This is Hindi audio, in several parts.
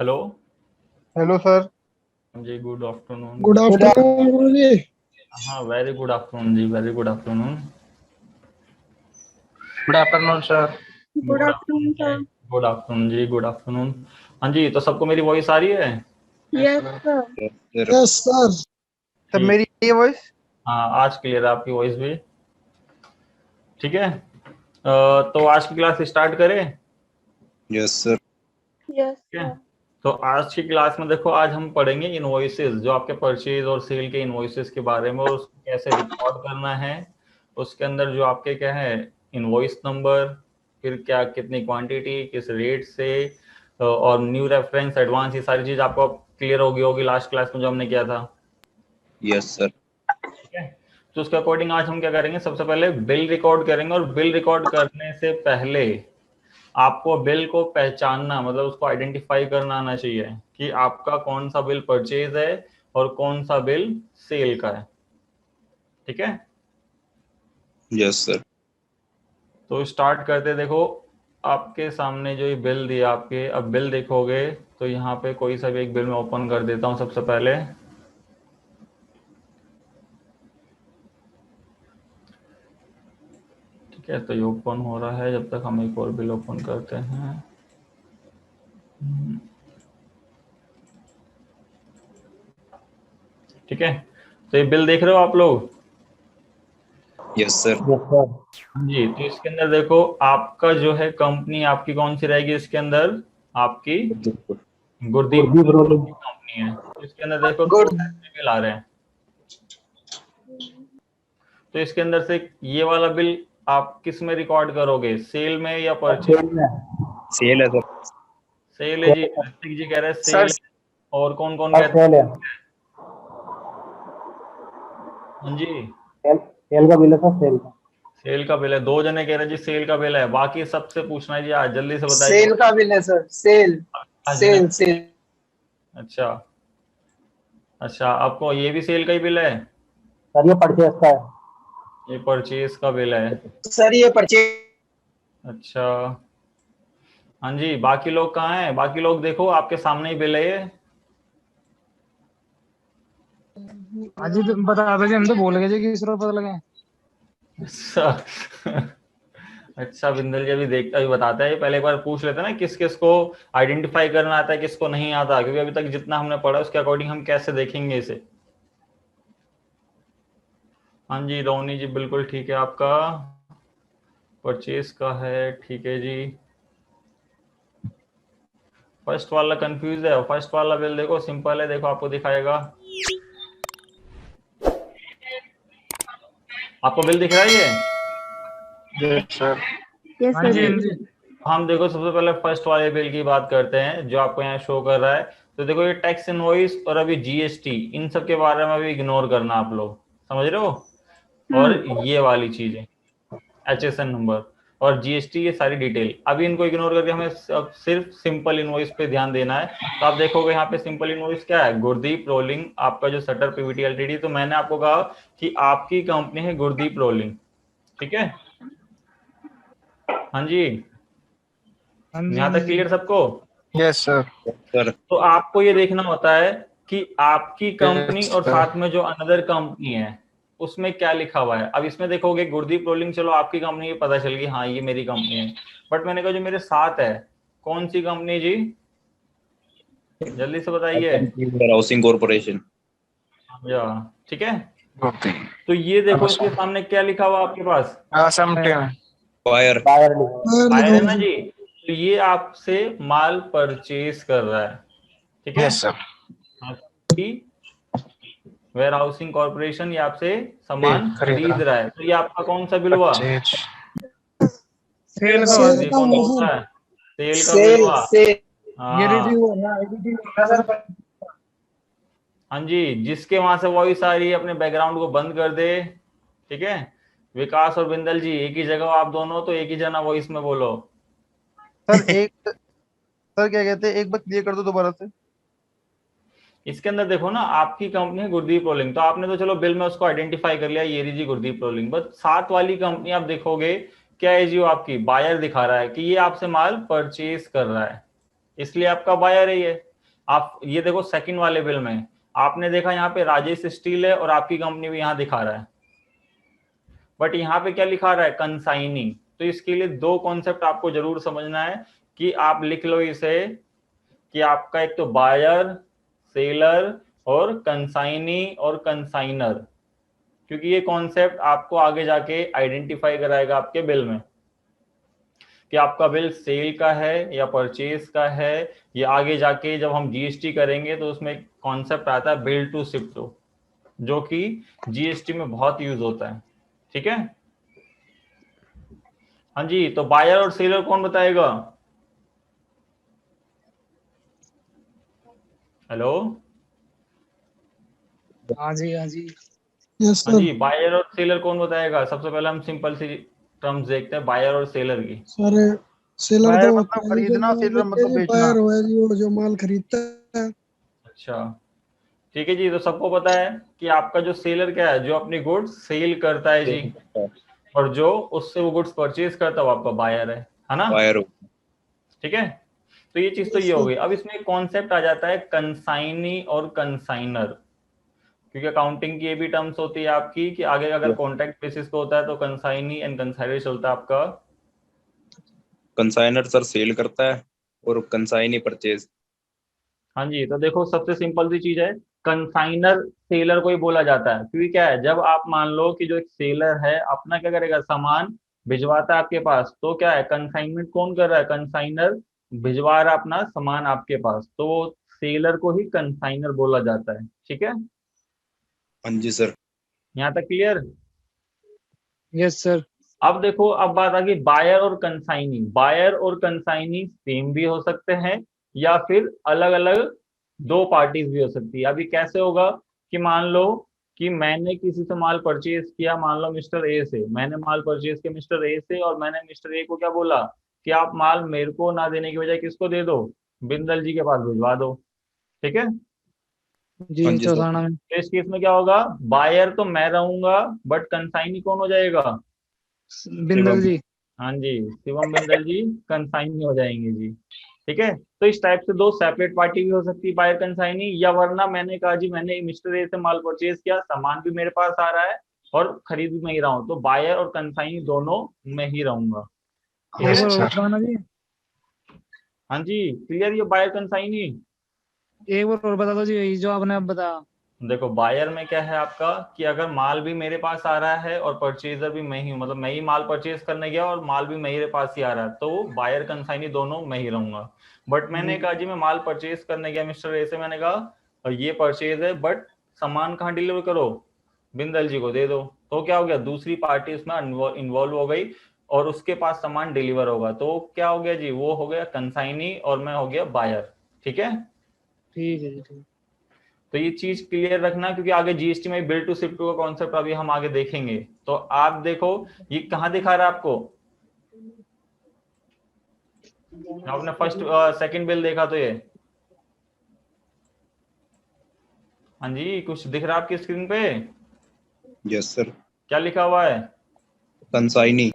Hello hello sir. जी, गुड आफ्टरनून। गुड आफ्टरनून जी। हाँ, वेरी गुड आफ्टरनून जी, very good afternoon. Good afternoon sir. Good afternoon sir. Good afternoon जी, गुड आफ्टरनून। हाँ जी, तो सबको मेरी वॉइस आ रही है? Yes sir. Yes sir. तब ठीक। मेरी ये वॉइस। हाँ, आज क्लियर है आपकी वॉइस भी। ठीक है, तो आज की क्लास स्टार्ट करें? Yes sir. यस ठीक है, सर। तो आज की क्लास में देखो, आज हम पढ़ेंगे इनवॉइसेस, जो आपके परचेज और सेल के इनवॉइसेस के बारे में, और उसको कैसे रिकॉर्ड करना है। उसके अंदर जो आपके क्या है, इनवॉइस नंबर, फिर क्या कितनी क्वांटिटी, किस रेट से, और न्यू रेफरेंस, एडवांस, ये सारी चीज आपको क्लियर होगी लास्ट क्लास में जो हमने किया था। Yes sir. ठीक है, तो उसके अकॉर्डिंग आज हम क्या करेंगे, सबसे पहले बिल रिकॉर्ड करेंगे। और बिल रिकॉर्ड करने से पहले आपको बिल को पहचानना, मतलब उसको आइडेंटिफाई करना आना चाहिए कि आपका कौन सा बिल परचेज है और कौन सा बिल सेल का है। ठीक है, यस सर। तो स्टार्ट करते। देखो, आपके सामने जो ये बिल दिया आपके, अब बिल देखोगे तो यहाँ पे कोई सा भी एक बिल मैं ओपन कर देता हूँ सबसे पहले। ठीक है, तो ये ओपन हो रहा है, जब तक हम एक और बिल ओपन करते हैं। ठीक है, तो ये बिल देख रहे हो आप लोग? Yes sir. जी, तो इसके अंदर देखो, आपका जो है कंपनी आपकी कौन सी रहेगी इसके अंदर? आपकी गुरदीप कंपनी है। तो इसके अंदर देखो दो बिल आ रहे हैं। तो इसके अंदर से ये वाला बिल आप किस में रिकॉर्ड करोगे, सेल में या परचेज? सेल है सर। सेल है जी, ऋतिक जी कह रहे हैं सर सेल है। और कौन कौन कहते हैं? हाँ जी, सेल का बिल है सर, सेल का। सेल का बिल है। दो जने कह रहे हैं जी सेल का बिल है। बाकी सबसे पूछना है जी, आज जल्दी से बताइए। सेल का बिल है सर। सेल आज ने, सेल सेल। अच्छा अच्छा, आपको ये भी सेल का ही बिल है? सर ये परचेस का है। ये परचेज का बिल है। सर ये परचेज। अच्छा, हाँ जी, बाकी लोग कहाँ हैं? बाकी लोग देखो, आपके सामने ही बिल है ये। अजी तुम बता दो जी, हम तो भूल गए जी, किस तरह पता लगे। अच्छा अच्छा, बिंदल जी अभी देखता, अभी बताता है। पहले एक बार पूछ लेते हैं ना किस किस को आइडेंटिफाई करना आता है, किसको नहीं आता, क्योंकि अभी तक जितना हमने पढ़ा उसके अकॉर्डिंग हम कैसे देखेंगे इसे। हाँ जी, रोनी जी बिल्कुल ठीक है, आपका परचेज का है। ठीक है जी, फर्स्ट वाला कंफ्यूज है। फर्स्ट वाला बिल देखो सिंपल है, देखो आपको दिखाएगा। आपको बिल दिख रहा है ये? Yes sir. यस हाँ सर जी, हाँ जी। जी। हम देखो सबसे पहले फर्स्ट वाले बिल की बात करते हैं जो आपको यहाँ शो कर रहा है। तो देखो, ये टैक्स इनवॉइस और अभी जीएसटी, इन सब के बारे में अभी इग्नोर करना आप लोग, समझ रहे हो? और ये वाली चीजें, एचएसएन नंबर और जीएसटी, ये सारी डिटेल, अभी इनको इग्नोर करके हमें अब सिर्फ सिंपल इनवॉइस पे ध्यान देना है। तो आप देखोगे यहाँ पे सिंपल इनवॉइस क्या है, गुरदीप रोलिंग, आपका जो सटर पीवीटी एलटीडी। तो मैंने आपको कहा कि आपकी कंपनी है गुरदीप रोलिंग। ठीक है, हाँ जी, हाँ जी, यहाँ हाँ तक जी। क्लियर सबको? Yes sir. सर। तो आपको ये देखना होता है कि आपकी कंपनी और साथ में जो अनदर कंपनी है उसमें क्या लिखा हुआ है। अब इसमें देखोगे गुरदीप रोलिंग, चलो आपकी कंपनी ये पता चल गई, हाँ ये मेरी कंपनी है। बट मैंने कहा जो मेरे साथ है, कौन सी कंपनी जी, जल्दी से बताइए। Housing corporation. या ठीक है, तो ये देखो इसके सामने क्या लिखा हुआ आपके पास, असम टीम। फायर। बायर लिखा आया है ना जी। तो ये आपसे माल परचेज कर रहा है। ठीक है, यस सर। आपकी वेयर हाउसिंग कॉर्पोरेशन ये आपसे सामान खरीद रहा है। तो ये आपका कौन सा बिल हुआ? परचेज। सेल का हाँ, हुआ सेल ये का कौन हुआ बोल सर। रहा है? सेल का बिल सेल हुआ। सेल। ये हाँ रिव्यू है, एडिटिंग सर। हाँ जी, जिसके वहां से वॉइस आ रही है अपने बैकग्राउंड को बंद कर दे। ठीक है, विकास और बिंदल जी एक ही जगह हो आप दोनों, तो एक ही जना वॉइस में बोलो। सर एक सर क्या कहते हैं, एक बार क्लियर कर दो दोबारा से। इसके अंदर देखो ना, आपकी कंपनी है गुरदीप रोलिंग, तो आपने तो चलो बिल में उसको आइडेंटिफाई कर लिया, ये जी गुरदीप रोलिंग। बट साथ वाली कंपनी आप देखोगे क्या है जी, वो आपकी बायर दिखा रहा है कि ये आपसे माल परचेज कर रहा है, इसलिए आपका बायर है ये। आप ये देखो सेकंड वाले बिल में आपने देखा यहाँ पे राजेश स्टील है और आपकी कंपनी भी यहाँ दिखा रहा है, बट यहाँ पे क्या लिखा रहा है, कंसाइनी। तो इसके लिए दो कॉन्सेप्ट आपको जरूर समझना है कि आप लिख लो इसे कि आपका एक तो बायर, सेलर और कंसाइनी और कंसाइनर, क्योंकि ये कॉन्सेप्ट आपको आगे जाके आइडेंटिफाई कराएगा आपके बिल में कि आपका बिल सेल का है या परचेज का है। ये आगे जाके जब हम जीएसटी करेंगे तो उसमें एक कॉन्सेप्ट आता है बिल टू शिप टू, जो कि जीएसटी में बहुत यूज होता है। ठीक है, हाँ जी। तो बायर और सेलर कौन बताएगा? हेलो, हाँ जी हाँ जी। यस हाँ सर। जी, बायर और सेलर कौन बताएगा? सबसे पहले हम सिंपल सी टर्म्स देखते हैं बायर और सेलर की। सारे सेलर बायर तो होता मतलब है जो खरीदना, माल सेलर बेचता है, मतलब जो बेचना। बायर हुआ जी वो जो माल खरीदता है। अच्छा, ठीक है जी। तो सबको पता है कि आपका जो सेलर क्या है, जो अपनी गुड्स सेल करता है जी, और जो उससे वो गुड्स परचेज करता है वो आपका बायर है ना? बायर ठीक है, तो ये चीज तो यस ये हो सर। गई। अब इसमें कॉन्सेप्ट आ जाता है कंसाइनी और कंसाइनर, क्योंकि अकाउंटिंग की ये भी टर्म्स होती है आपकी कि आगे अगर कॉन्ट्रैक्ट बेसिस पे होता है तो कंसाइनी एंड कंसाइनर चलता है आपका। कंसाइनर सर सेल करता है और कंसाइनी परचेज। हाँ जी, तो देखो सबसे सिंपल सी चीज है, कंसाइनर सेलर को ही बोला जाता है, क्योंकि क्या है, जब आप मान लो कि जो एक सेलर है अपना क्या करेगा, सामान भिजवाता है आपके पास, तो क्या है, कंसाइनमेंट कौन कर रहा है, कंसाइनर भिजवा रहा है अपना सामान आपके पास, तो वो सेलर को ही कंसाइनर बोला जाता है। ठीक है, हाँ जी सर। यहाँ तक क्लियर? Yes sir. अब देखो, अब बात आ गई बायर और कंसाइनी। बायर और कंसाइनी सेम भी हो सकते हैं या फिर अलग अलग दो पार्टीज भी हो सकती है। अभी कैसे होगा कि मान लो कि मैंने किसी से माल परचेज किया, मान लो मिस्टर ए से, मैंने माल परचेज किया मिस्टर ए से, और मैंने मिस्टर ए को क्या बोला कि आप माल मेरे को ना देने की बजाय किसको दे दो, बिंदल जी के पास भिजवा दो। ठीक है, जी हाँ जी सर। चौथाना में। तो इस केस में क्या होगा, बायर तो मैं रहूंगा बट कंसाइनी कौन हो जाएगा, बिंदल शिवम। जी। हाँ जी, शिवम बिंदल जी कंसाइनी हो जाएंगे जी। ठीक है, तो इस टाइप से दो सेपरेट पार्टी भी हो सकती है, बायर कंसाइनी, या वरना मैंने कहा जी मैंने मिस्टर ए से माल परचेज किया, सामान भी मेरे पास आ रहा है और खरीद भी मैं ही रहा हूँ, तो बायर और कंसाइनी दोनों मैं ही रहूंगा। ठीक एक है, बार और बताना जी। हाँ जी, क्लियर ये बायर कंसाइनी। एक बार और बता दो जी, यही जो आपने अब बताया। देखो बायर में क्या है आपका कि अगर माल भी मेरे पास आ रहा है और परचेजर भी मैं ही हूँ, मतलब मैं ही माल परचेज करने गया और माल भी मेरे पास ही आ रहा है, तो बायर कंसाइनी दोनों मैं ही रहूंगा। बट मैंने कहा जी मैं माल परचेज करने गया मिस्टर ए से, मैंने कहा और ये परचेज है बट सामान कहाँ डिलीवर करो, बिंदल जी को दे दो, तो क्या हो गया, दूसरी पार्टी उसमें इन्वॉल्व हो गई और उसके पास सामान डिलीवर होगा, तो क्या हो गया जी, वो हो गया कंसाइनी और मैं हो गया बायर। ठीक है, ठीक है जी ठीक। तो ये चीज क्लियर रखना, क्योंकि आगे जीएसटी में बिल टू शिप टू का कॉन्सेप्ट अभी हम आगे देखेंगे। तो आप देखो ये कहाँ दिखा रहा है आपको, आपने फर्स्ट सेकंड बिल देखा तो ये, हाँ जी, कुछ दिख रहा है आपकी स्क्रीन पे, यस सर। क्या लिखा हुआ है, consignee.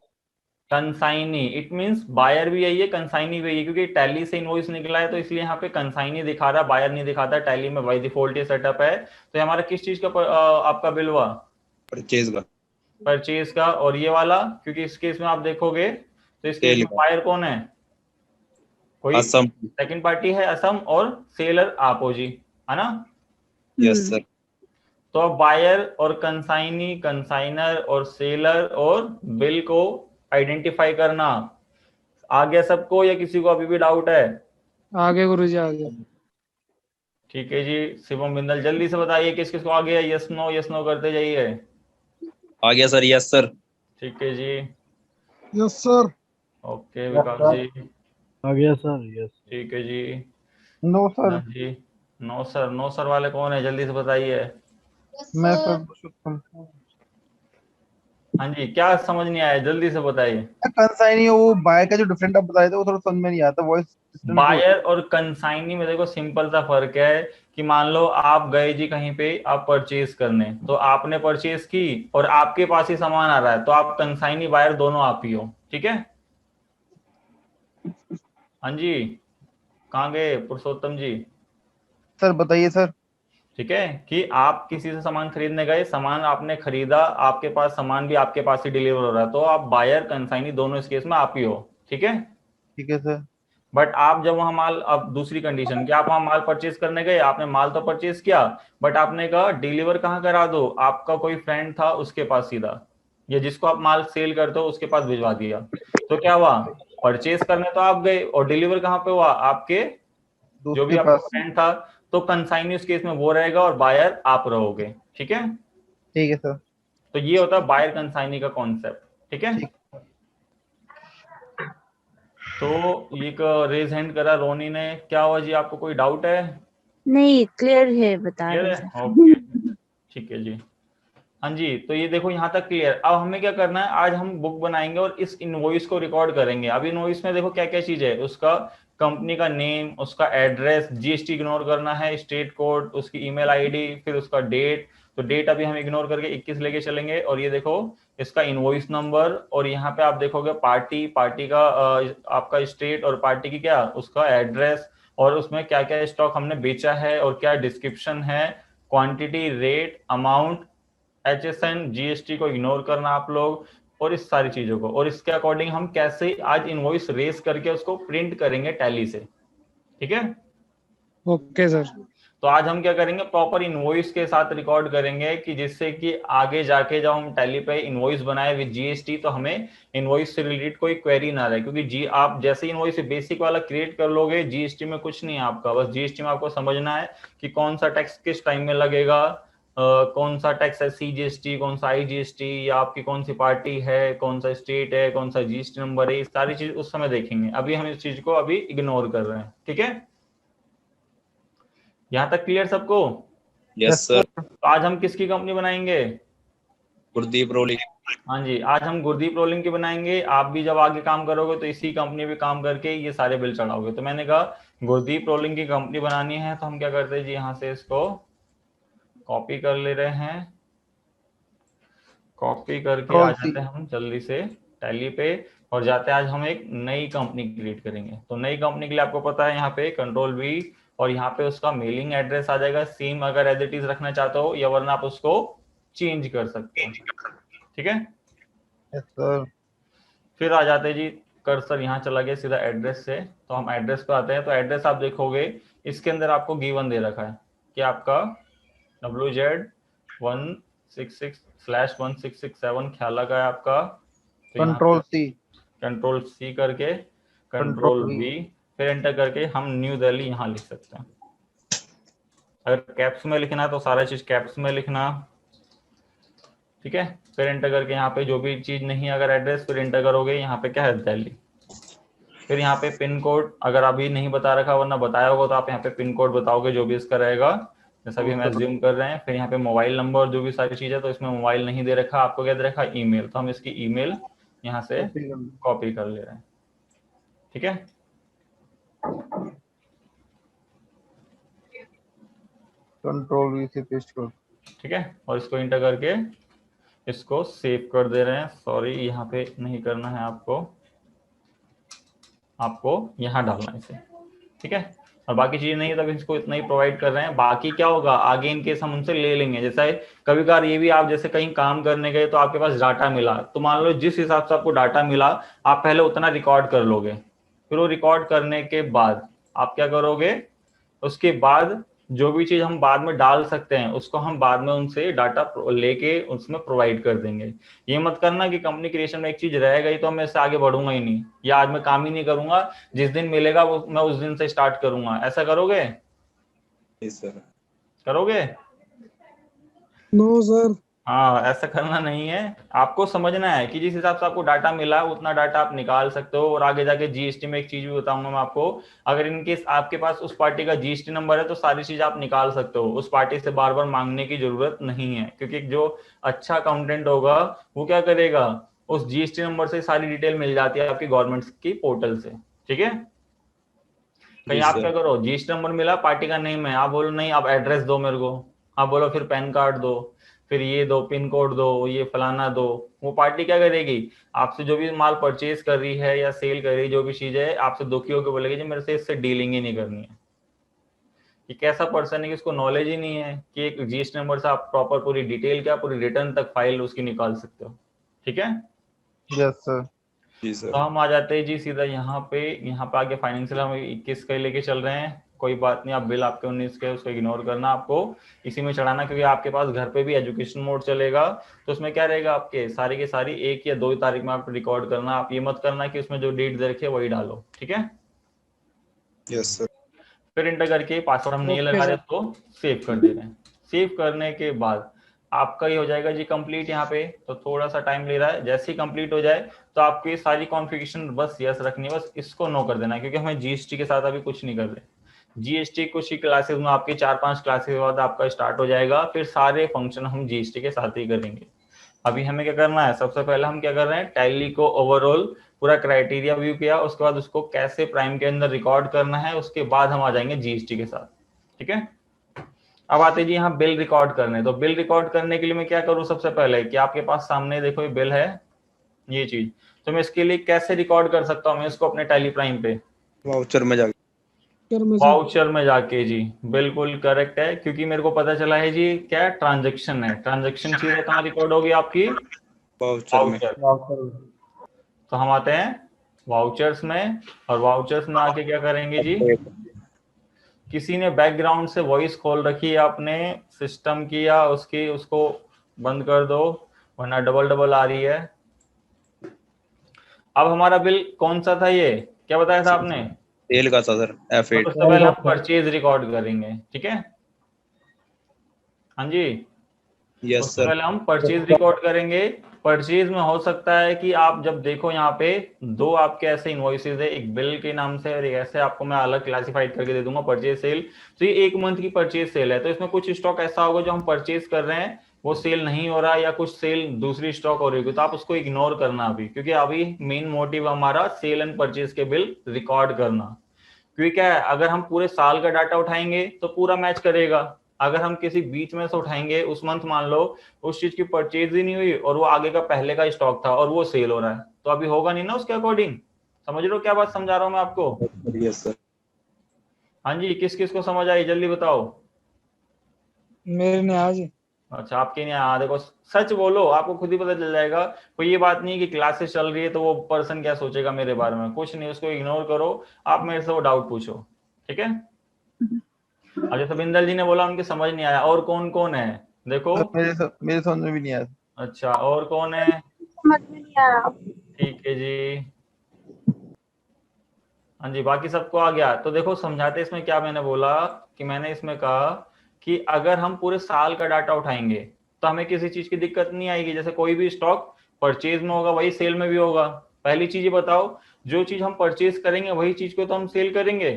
Consignee. It means buyer भी यही है, कंसाइनी भी यही है, क्योंकि टैली से इनवॉइस निकला है तो इसलिए यहाँ पे कंसाइनी दिखा रहा है, बायर नहीं दिखाता। टैली में बाय डिफॉल्ट ये सेटअप है। तो ये हमारा किस चीज का आपका बिल हुआ, परचेज का। परचेज का। और ये वाला, क्योंकि इस केस में आप देखोगे तो इस केस सेल में का। बायर कौन है, कोई असम। सेकंड पार्टी है, असम, और सेलर आप हो जी, है ना? Yes sir. तो अब बायर और कंसाइनी, कंसाइनर और सेलर और बिल को आइडेंटिफाई करना आ गया सबको, या किसी को अभी भी डाउट है? आगे गुरु जी आगे। ठीक है जी, शिवम बिंदल जल्दी से बताइए किस किस को आ गया, यस नो करते जाइए। आ गया सर। Yes sir. ठीक है जी, yes sir. Okay yes Vikas sir. जी, आ गया सर। यस। ठीक है जी। No sir. हाँ जी, नो सर, नो सर वाले कौन है, जल्दी से बताइए। मैं सर पुरुषोत्तम। हाँ जी, क्या समझ नहीं आया, जल्दी से बताइए। कंसाइनी वो बाय का जो डिफरेंट आप बताए थे वो थोड़ा समझ में नहीं आता, वॉइस डिस्टेंस होती बायर और कंसाइनी में देखो सिंपल सा फर्क है कि मान लो आप गए जी कहीं पे आप परचेज करने, तो आपने परचेज की और आपके पास ही सामान आ रहा है, तो आप कंसाइनी बायर दोनों आप ही हो। ठीक है, हाँ जी, कहाँ गए पुरुषोत्तम जी? सर बताइए सर। ठीक है, कि आप किसी से सामान खरीदने गए, सामान आपने खरीदा, आपके पास सामान भी आपके पास ही डिलीवर हो रहा है, तो आप बायर कंसाइनी दोनों इस केस में आप ही हो। ठीक है, ठीक है सर। बट आप जब वहां माल, अब दूसरी कंडीशन कि आप वहां माल परचेज करने गए, आपने माल तो परचेज किया, बट आपने कहा डिलीवर कहाँ करा दो, आपका कोई फ्रेंड था उसके पास सीधा, या जिसको आप माल सेल करते हो उसके पास भिजवा दिया, तो क्या हुआ, परचेज करने तो आप गए और डिलीवर कहाँ पे हुआ, आपके जो दोस्त भी के आपका पास। फ्रेंड था, तो कंसाइनी उस केस में वो रहेगा और बायर आप रहोगे। ठीक है, ठीक है सर। तो ये होता है बायर कंसाइनी का कॉन्सेप्ट। ठीक है, ठीक। तो ये रेज हैंड करा रोनी ने, क्या हुआ जी, आपको कोई डाउट है? नहीं, क्लियर है, बता क्लियर रहे है, ओके, सर। ठीक है जी। हाँ जी, तो ये देखो यहाँ तक क्लियर। अब हमें क्या करना है, आज हम बुक बनाएंगे और इस इनवॉइस को रिकॉर्ड करेंगे। अब इनवॉइस में देखो क्या क्या चीज है, उसका कंपनी का नेम, उसका एड्रेस, जीएसटी इग्नोर करना है, स्टेट कोड, उसकी ईमेल आईडी, फिर उसका डेट। तो डेट अभी हम इग्नोर करके 21 लेके चलेंगे। और ये देखो इसका इनवॉइस नंबर, और यहाँ पे आप देखोगे पार्टी, पार्टी का आपका स्टेट, और पार्टी की क्या उसका एड्रेस, और उसमें क्या क्या स्टॉक हमने बेचा है और क्या डिस्क्रिप्शन है, quantity, rate, amount, HSN, GST को इग्नोर करना आप लोग, और इस सारी चीजों को, और इसके अकॉर्डिंग हम कैसे आज इनवॉइस रेस करके उसको प्रिंट करेंगे टैली से। ठीक है, ओके सर। तो आज हम क्या करेंगे, प्रॉपर इनवॉइस के साथ रिकॉर्ड करेंगे, कि जिससे कि आगे जाके जब हम टैली पे इनवॉइस बनाए विद जीएसटी, तो हमें इनवॉइस से रिलेटेड कोई क्वेरी ना रहे, क्योंकि जी आप जैसे इनवॉइस बेसिक वाला क्रिएट कर लोगे, जीएसटी में कुछ नहीं है आपका, बस जीएसटी में आपको समझना है कि कौन सा टैक्स किस टाइम में लगेगा, कौन सा टैक्स है, सीजीएसटी, कौन सा आईजीएसटी, या आपकी कौन सी पार्टी है, कौन सा स्टेट है, कौन सा जीएसटी नंबर है, ये सारी चीज उस समय देखेंगे। अभी हम इस चीज को अभी इग्नोर कर रहे हैं। ठीक है, यहाँ तक क्लियर सबको? Yes sir. तो आज हम किसकी कंपनी बनाएंगे? गुरदीप रोलिंग। हाँ जी, आज हम गुरदीप रोलिंग की बनाएंगे। आप भी जब आगे काम करोगे तो इसी कंपनी पे काम करके ये सारे बिल चढ़ाओगे। तो मैंने कहा गुरदीप रोलिंग की कंपनी बनानी है, तो हम क्या करते हैं जी, यहाँ से इसको कॉपी कर ले रहे हैं, कॉपी करके आ कंट्रोल सी। जाते हैं हम जल्दी से टैली पे, और जाते हैं आज हम एक नई कंपनी क्रिएट करेंगे। तो नई कंपनी के लिए आपको पता है यहाँ पे कंट्रोल V, और यहाँ पे उसका मेलिंग एड्रेस आ जाएगा सेम, अगर एज इट इज रखना चाहते हो, या वरना आप उसको चेंज कर सकते हो। ठीक है, यस सर। फिर आ जाते हैं जी, कर्सर यहाँ चला गया सीधा एड्रेस से, तो हम एड्रेस पे आते हैं। तो एड्रेस आप देखोगे इसके अंदर आपको गिवन दे रखा है कि आपका WZ166/1667 ख्याला का है आपका। तो यहाँ पे कंट्रोल सी। कंट्रोल C करके कंट्रोल कंट्रोल वी। V, फिर एंटर करके हम न्यू दिल्ली यहाँ लिख सकते हैं। अगर कैप्स में लिखना है तो सारा चीज कैप्स में लिखना। ठीक है, फिर एंटर करके यहाँ पे जो भी चीज नहीं है, अगर एड्रेस, फिर एंटर करोगे यहाँ पे क्या है, दिल्ली। फिर यहाँ पे पिन कोड, अगर अभी नहीं बता रखा वरना बताया होगा, तो आप यहाँ पे पिन कोड बताओगे जो भी इसका रहेगा, जैसा भी हम एज्यूम कर रहे हैं। फिर यहाँ पे मोबाइल नंबर, जो भी सारी चीज है, तो इसमें मोबाइल नहीं दे रखा, आपको क्या दे रखा, ईमेल, तो हम इसकी ईमेल यहाँ से कॉपी कर ले रहे हैं। ठीक है, कंट्रोल वी से पेस्ट कर। ठीक है, और इसको इंटर करके इसको सेव कर दे रहे हैं। सॉरी, यहाँ पे नहीं करना है आपको, आपको यहाँ डालना है इसे। ठीक है, और बाकी चीजें नहीं है, तब इसको इतना ही प्रोवाइड कर रहे हैं। बाकी क्या होगा आगे इन केस हम उनसे ले लेंगे। जैसा कभी कभार ये भी, आप जैसे कहीं काम करने गए तो आपके पास डाटा मिला, तो मान लो जिस हिसाब से आपको डाटा मिला, आप पहले उतना रिकॉर्ड कर लोगे। फिर वो रिकॉर्ड करने के बाद आप क्या करोगे, उसके बाद जो भी चीज हम बाद में डाल सकते हैं उसको हम बाद में उनसे डाटा लेके उसमें प्रोवाइड कर देंगे। ये मत करना कि कंपनी क्रिएशन में एक चीज रह गई तो मैं इससे आगे बढ़ूंगा ही नहीं, या आज मैं काम ही नहीं करूंगा, जिस दिन मिलेगा वो मैं उस दिन से स्टार्ट करूंगा। ऐसा करोगे? Yes sir. करोगे? No sir. हाँ, ऐसा करना नहीं है। आपको समझना है कि जिस हिसाब से आपको डाटा मिला उतना डाटा आप निकाल सकते हो। और आगे जाके जीएसटी में एक चीज भी बताऊंगा मैं आपको, अगर इनकेस आपके पास उस पार्टी का जीएसटी नंबर है तो सारी चीज आप निकाल सकते हो, उस पार्टी से बार बार मांगने की जरूरत नहीं है। क्योंकि जो अच्छा अकाउंटेंट होगा वो क्या करेगा, उस जीएसटी नंबर से सारी डिटेल मिल जाती है आपकी गवर्नमेंट की पोर्टल से। ठीक है, कहीं आप क्या करो, जीएसटी नंबर मिला, पार्टी का नेम है, आप बोलो नहीं आप एड्रेस दो मेरे को, आप बोलो फिर पैन कार्ड दो, फिर ये दो, पिन कोड दो, ये फलाना दो। वो पार्टी क्या करेगी, आपसे जो भी माल परचेज कर रही है या सेल कर रही है, जो भी चीज है, आपसे दुखी होकर बोलेगी जी मेरे से इससे डीलिंग ही नहीं करनी है। कि कैसा पर्सन है कि उसको नॉलेज ही नहीं है कि एक जीएसटी नंबर से आप प्रॉपर पूरी डिटेल क्या पूरी रिटर्न तक फाइल उसकी निकाल सकते हो। ठीक है, यस सर। जी तो सर। हम आ जाते हैं जी सीधा यहाँ पे आगे फाइनेंशियल हम 21 का लेके चल रहे हैं। कोई बात नहीं, आप बिल आपके 19 के उसको इग्नोर करना, आपको इसी में चढ़ाना, क्योंकि आपके पास घर पे भी एजुकेशन मोड चलेगा। तो उसमें क्या रहेगा, आपके सारी की सारी 1 या 2 तारीख में आप रिकॉर्ड करना। आप ये मत करना कि उसमें जो डेट दे रखी है वही डालो। ठीक है, यस सर। फिर इंटर करके पासवर्ड हम नहीं ओके लगा रहे सर। तो सेव कर दे रहे हैं। सेव करने के बाद आपका ये हो जाएगा जी कंप्लीट। यहाँ पे तो थोड़ा सा टाइम ले रहा है, जैसे ही कंप्लीट हो जाए तो आपको ये सारी कॉन्फ़िगरेशन बस यस रखनी है, बस इसको नो कर देना है, क्योंकि हमें जीएसटी के साथ अभी कुछ नहीं कर रहे। जीएसटी कुछ ही क्लासेस में, आपकी 4-5 क्लासेस के बाद आपका स्टार्ट हो जाएगा, फिर सारे फंक्शन हम जीएसटी के साथ ही करेंगे। अभी हमें क्या करना है, सबसे पहले हम क्या कर रहे हैं, टैली को ओवरऑल पूरा क्राइटेरिया व्यू किया, उसके बाद उसको कैसे प्राइम के अंदर रिकॉर्ड करना है, उसके बाद हम आ जाएंगे जीएसटी के साथ। ठीक है, अब आते जी यहाँ बिल रिकॉर्ड करने। तो बिल रिकॉर्ड करने के लिए मैं क्या करूँ, सबसे पहले कि आपके पास सामने देखो ये बिल है, ये चीज, तो मैं इसके लिए कैसे रिकॉर्ड कर सकता हूँ, मैं इसको अपने टैली प्राइम पे वाउचर में जाके। कर में से वाउचर में जाके जी, बिल्कुल करेक्ट है, क्योंकि मेरे को पता चला है जी क्या ट्रांजेक्शन है, ट्रांजेक्शन चीज कहाँ रिकॉर्ड होगी आपकी, वाउचर में। वाउचर। वाउचर तो हम आते हैं वाउचर्स में, और वाउचर्स में आके क्या करेंगे जी, किसी ने बैकग्राउंड से वॉइस खोल रखी है आपने सिस्टम की या उसकी, उसको बंद कर दो वरना डबल डबल आ रही है। अब हमारा बिल कौन सा था, ये क्या बताया था आपने, सेल का था सर, तो F8। सबसे पहले हम परचेज रिकॉर्ड करेंगे। ठीक है, हाँ जी, यस उससे सर। पहले हम परचेज रिकॉर्ड करेंगे। परचेज में हो सकता है कि आप जब देखो यहाँ पे 2 आपके ऐसे इनवॉइसेज है, एक बिल के नाम से और एक ऐसे, आपको मैं अलग क्लासिफाइड करके दे दूंगा परचेज सेल। तो ये 1 मंथ की परचेज सेल है, तो इसमें कुछ स्टॉक ऐसा होगा जो हम परचेज कर रहे हैं वो सेल नहीं हो रहा, या कुछ सेल दूसरी स्टॉक हो रही होगी, तो आप उसको इग्नोर करना अभी, क्योंकि अभी मेन मोटिव हमारा सेल एंड परचेज के बिल रिकॉर्ड करना। क्योंकि क्या है, अगर हम पूरे साल का डाटा उठाएंगे तो पूरा मैच करेगा, अगर हम किसी बीच में से उठाएंगे उस मंथ मान लो उस चीज की परचेज ही नहीं हुई और वो आगे का पहले का स्टॉक था और वो सेल हो रहा है, तो अभी होगा नहीं ना उसके अकॉर्डिंग। समझ रहे हो क्या बात समझा रहा हूँ मैं आपको। Yes sir. हाँ जी, किस किस को समझ आई जल्दी बताओ। मेरे ने आज अच्छा, आपके नहीं आया, देखो सच बोलो, आपको खुद ही पता चल जाएगा। कोई ये बात नहीं कि क्लासेस चल रही है तो वो पर्सन क्या सोचेगा मेरे बारे में, कुछ नहीं, उसको इग्नोर करो, आप मेरे से वो डाउट पूछो। ठीक है, अब जैसे बिंदल जी ने बोला उनके समझ नहीं आया, और कौन कौन है देखो। सर मेरे समझ में भी नहीं आया। अच्छा, और कौन है, समझ में नहीं आया। ठीक है जी, हाँ जी, बाकी सबको आ गया। तो देखो समझाते इसमें क्या मैंने बोला, कि मैंने इसमें कहा कि अगर हम पूरे साल का डाटा उठाएंगे तो हमें किसी चीज की दिक्कत नहीं आएगी, जैसे कोई भी स्टॉक परचेज में होगा वही सेल में भी होगा। पहली चीज ये बताओ, जो चीज हम परचेज करेंगे वही चीज को तो हम सेल करेंगे,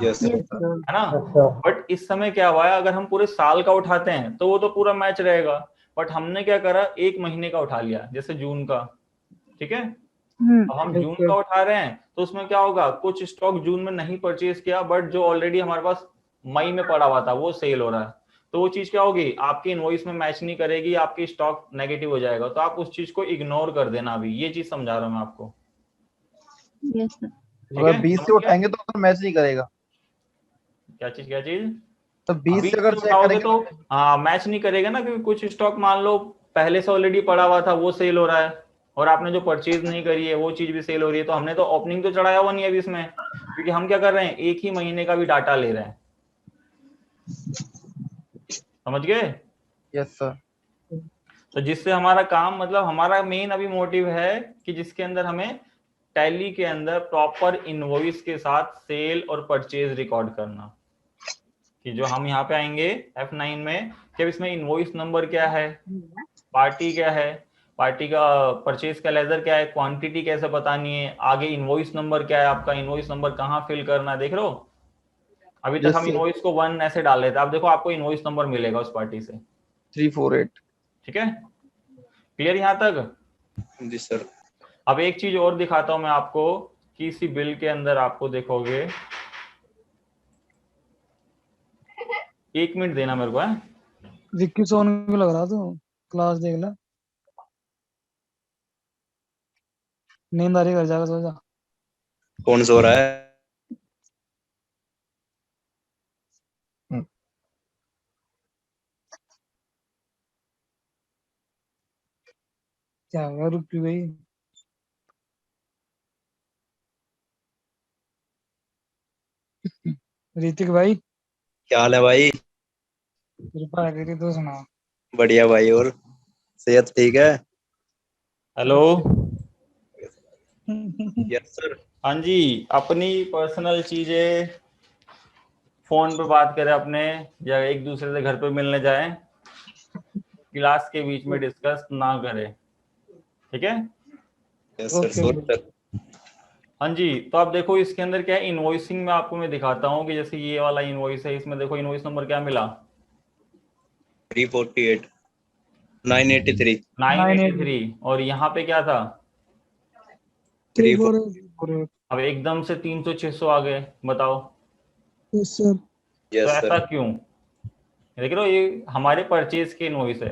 यस सर। Yes sir. है ना। अच्छा बट इस समय क्या हुआ है, अगर हम पूरे साल का उठाते हैं तो वो तो पूरा मैच रहेगा, बट हमने क्या करा, 1 महीने का उठा लिया, जैसे जून का। ठीक है, अब हम जून का उठा रहे हैं तो उसमें क्या होगा, कुछ स्टॉक जून में नहीं परचेज किया बट जो ऑलरेडी हमारे पास मई में पड़ा हुआ था वो सेल हो रहा है, तो वो चीज क्या होगी, आपकी इनवॉइस में मैच नहीं करेगी, आपकी स्टॉक नेगेटिव हो जाएगा, तो आप उस चीज को इग्नोर कर देना। अभी ये चीज समझा रहा हूं मैं आपको। Yes sir. ठीक अगर है, 20 से समझ गए? उठाएंगे तो फिर मैच नहीं करेगा। क्या चीज, क्या चीज, तो 20 अभी से अगर से चेक उठाओगे करेंगे तो हाँ मैच नहीं करेगा ना, क्योंकि कुछ स्टॉक मान लो पहले से ऑलरेडी पड़ा हुआ था वो सेल हो रहा है, और आपने जो परचेज नहीं करी है वो चीज भी सेल हो रही है, तो हमने तो ओपनिंग तो चढ़ाया हुआ नहीं है अभी इसमें, क्योंकि हम क्या कर रहे हैं, 1 ही महीने का भी डाटा ले रहे हैं। समझ गए। Yes sir. तो जिससे हमारा काम, मतलब हमारा मेन अभी मोटिव है कि जिसके अंदर हमें टैली के अंदर प्रॉपर इनवॉइस के साथ सेल और परचेज रिकॉर्ड करना, कि जो हम यहाँ पे आएंगे F9 में, कि अब इसमें इनवॉइस नंबर क्या है, पार्टी क्या है, पार्टी का परचेज का लेजर क्या है, क्वांटिटी कैसे बतानी है, आगे इनवॉइस नंबर क्या है, आपका इनवॉइस नंबर कहाँ फिल करना है, देख रहे हो। अभी तक यस हम सर। इनवॉइस को 1 ऐसे डाल रहे थे, अब देखो आपको इनवॉइस नंबर मिलेगा उस पार्टी से। 348। ठीक है, क्लियर यहाँ तक। जी सर। अब एक चीज और दिखाता हूं मैं आपको, कि इसी बिल के अंदर आपको देखोगे, 1 मिनट देना मेरे को है। विक्की सोन को लग रहा तो क्लास देख ला, नींद आ रही, घर जाकर सो जा। कौन सो रहा है? क्या हुआ, रुक क्यों गई? ऋतिक भाई, क्या हाल है भाई? कृपा है तेरी, तो सुनाओ। बढ़िया भाई। और सेहत ठीक है? हेलो। Yes sir. हाँ जी, अपनी पर्सनल चीजें फोन पे बात करें अपने, या एक दूसरे से घर पे मिलने जाएं, क्लास के बीच में डिस्कस ना करें, ठीक है? Yes sir, okay sure sir. हाँ जी, तो आप देखो इसके अंदर क्या है, इनवॉइसिंग में आपको मैं दिखाता हूँ कि जैसे ये वाला इनवॉइस है, इसमें देखो इनवॉइस नंबर क्या मिला, 348 983 983। और यहाँ पे क्या था, 3 4 पूरे। अब एकदम से 300 600 आ गए, बताओ। Yes sir. तो यस ऐसा सर। क्यों? देख रहे हो, ये हमारे परचेज के इनवॉइस है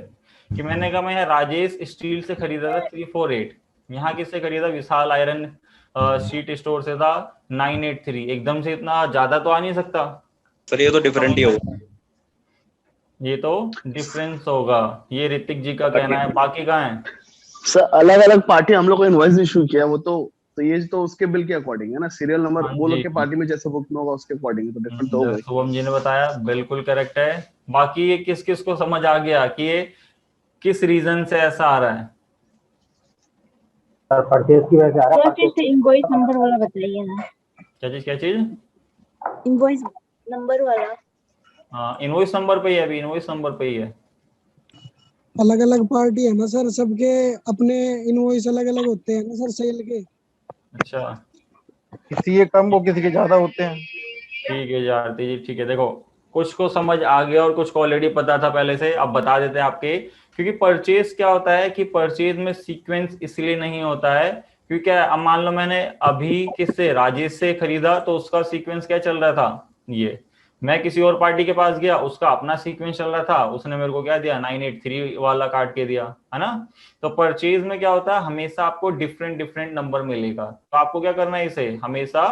कि मैंने कहा मैं यहाँ राजेश स्टील से खरीदा था 348, यहाँ किससे खरीदा, विशाल आयरन शीट स्टोर से था 983। एकदम से इतना ज्यादा तो आ नहीं सकता, सर ये तो डिफरेंट ही समझ होगा। में? ये तो डिफरेंस होगा, ये ऋतिक जी का कहना है, बाकी कहाँ है? सर अलग अलग पार्टी हम लोग को इनवॉइस इशू किया है, वो तो ये तो उसके बिल के अकॉर्डिंग है ना, सीरियल नंबर हाँ वो लोग जी, के पार्टी में जैसे बुक में होगा उसके अकॉर्डिंग है, तो डिफरेंट तो होगा ही। शुभम जी ने बताया, बिल्कुल करेक्ट है। बाकी ये किस किस को समझ आ गया कि ये किस रीजन से ऐसा आ रहा है? सर परचेज की वजह से आ रहा सर है। फिर से इनवॉइस नंबर वाला बताइए ना, क्या चीज, क्या चीज? इनवॉइस नंबर वाला। हाँ, इनवॉइस नंबर पे ही है, अभी इनवॉइस नंबर पे ही है। अलग अलग पार्टी है ना सर, सबके अपने इनवॉइस अलग अलग होते हैं ना सर, सेल के। अच्छा, किसी के कम वो किसी के ज्यादा होते हैं। ठीक है आरती जी, ठीक है। देखो, कुछ को समझ आ गया और कुछ को ऑलरेडी पता था पहले से, अब बता देते हैं आपके। क्योंकि परचेज क्या होता है कि परचेज में सीक्वेंस इसलिए नहीं होता है क्योंकि अब मान लो मैंने अभी किससे, राजेश से खरीदा, तो उसका सीक्वेंस क्या चल रहा था, ये। मैं किसी और पार्टी के पास गया, उसका अपना सीक्वेंस चल रहा था, उसने मेरे को क्या दिया, 983 वाला काट के दिया, है ना? तो परचेज में क्या होता है, हमेशा आपको डिफरेंट डिफरेंट नंबर मिलेगा, तो आपको क्या करना है, इसे हमेशा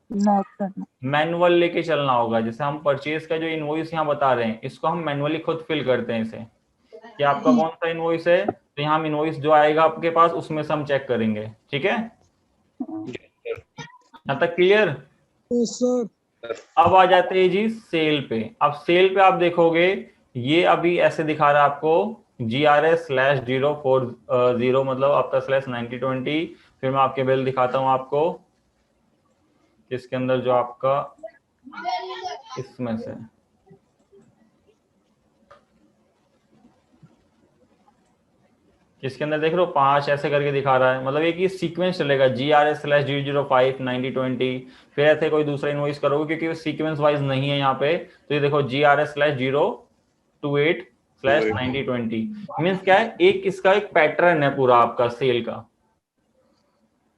नोट करना। मैनुअल लेके चलना होगा। जैसे हम परचेज का जो इनवॉइस यहाँ बता रहे हैं, इसको हम मैनुअली खुद फिल करते हैं इसे, कि आपका कौन सा इनवॉइस है, तो यहाँ हम इनवॉइस जो आएगा आपके पास उसमें से हम चेक करेंगे, ठीक है? यहाँ तक क्लियर? Yes sir. अब आ जाते हैं जी सेल पे। अब सेल पे आप देखोगे, ये अभी ऐसे दिखा रहा है आपको, GRS/040, मतलब आपका /9020। फिर मैं आपके बिल दिखाता हूँ आपको, इसके अंदर जो आपका इसमें से इसके अंदर देख रहे हो 5 ऐसे करके दिखा रहा है, मतलब एक ये सीक्वेंस चलेगा, GRS/005 9020। फिर ऐसे कोई दूसरा इनवॉइस करोगे क्योंकि सीक्वेंस वाइज नहीं है यहाँ पे, तो ये देखो GRS/028/9020। मीन्स क्या है, एक इसका एक पैटर्न है पूरा आपका सेल का।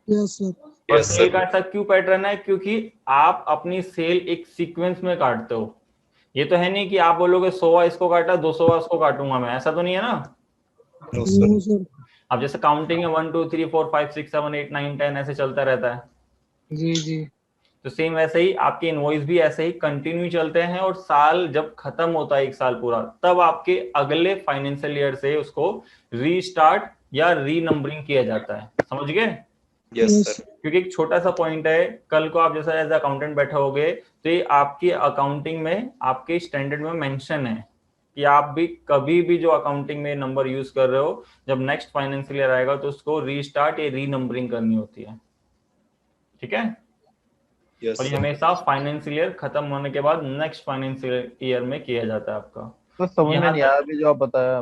Yes sir. और यस सेल सर। का ऐसा क्यों पैटर्न है, क्योंकि आप अपनी सेल एक सीक्वेंस में काटते हो। ये तो है नहीं कि आप बोलोगे 100 इसको काटा, 200 इसको काटूंगा मैं, ऐसा तो नहीं है ना। No sir. No sir. अब जैसे काउंटिंग है 1 2 3 4 5 6 7 8 9 10 ऐसे चलता रहता है, जी जी। तो सेम वैसे ही आपके इनवॉइस भी ऐसे ही कंटिन्यू चलते हैं, और साल जब खत्म होता है, एक साल पूरा, तब आपके अगले फाइनेंशियल ईयर से उसको रीस्टार्ट या रीनंबरिंग किया जाता है, समझ गए? Yes sir. क्योंकि एक छोटा सा पॉइंट है, कल को आप जैसा एज अकाउंटेंट बैठे होगे, तो ये आपकी अकाउंटिंग में, आपके स्टैंडर्ड में मेंशन है कि आप भी कभी भी जो अकाउंटिंग में नंबर यूज कर रहे हो, जब नेक्स्ट फाइनेंशियल ईयर आएगा तो उसको रीस्टार्ट या रीनंबरिंग करनी होती है, ठीक है? यस और ये सर। हमेशा फाइनेंशियल ईयर खत्म होने के बाद नेक्स्ट फाइनेंशियल ईयर में किया जाता है आपका। तो समझ में यहाँ नहीं तक आया अभी जो आप बताया।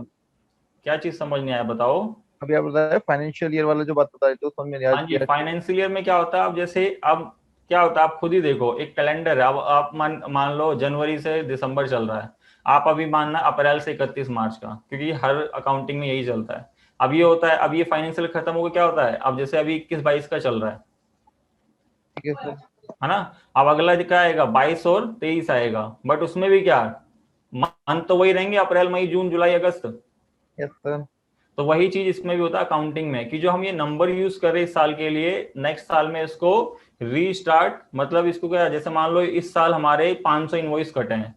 क्या चीज समझ नहीं आया, बताओ? अभी आप बताया फाइनेंशियल ईयर वाला जो बात बता रहे थे, तो समझ में नहीं आया हाँ जी, क्या चीज़। फाइनेंशियल ईयर में क्या होता है, अब जैसे अब क्या होता है, आप खुद ही देखो, एक कैलेंडर है, अब आप मान लो जनवरी से दिसंबर चल रहा है, आप अभी मानना अप्रैल से 31 मार्च का, क्योंकि हर अकाउंटिंग में यही चलता है। अब ये होता है, अब ये फाइनेंशियल खत्म होकर क्या होता है, अब जैसे अभी 21 22 का चल रहा ठीक है सर। है ना? अब अगला क्या आएगा, 22 और 23 आएगा, बट उसमें भी क्या, मंथ तो वही रहेंगे, अप्रैल मई जून जुलाई अगस्त। Yes sir. तो वही चीज इसमें भी होता है अकाउंटिंग में, कि जो हम ये नंबर यूज कर रहे हैं इस साल के लिए, नेक्स्ट साल में इसको रीस्टार्ट, मतलब इसको क्या, जैसे मान लो इस साल हमारे 500 इनवॉइस कटे हैं,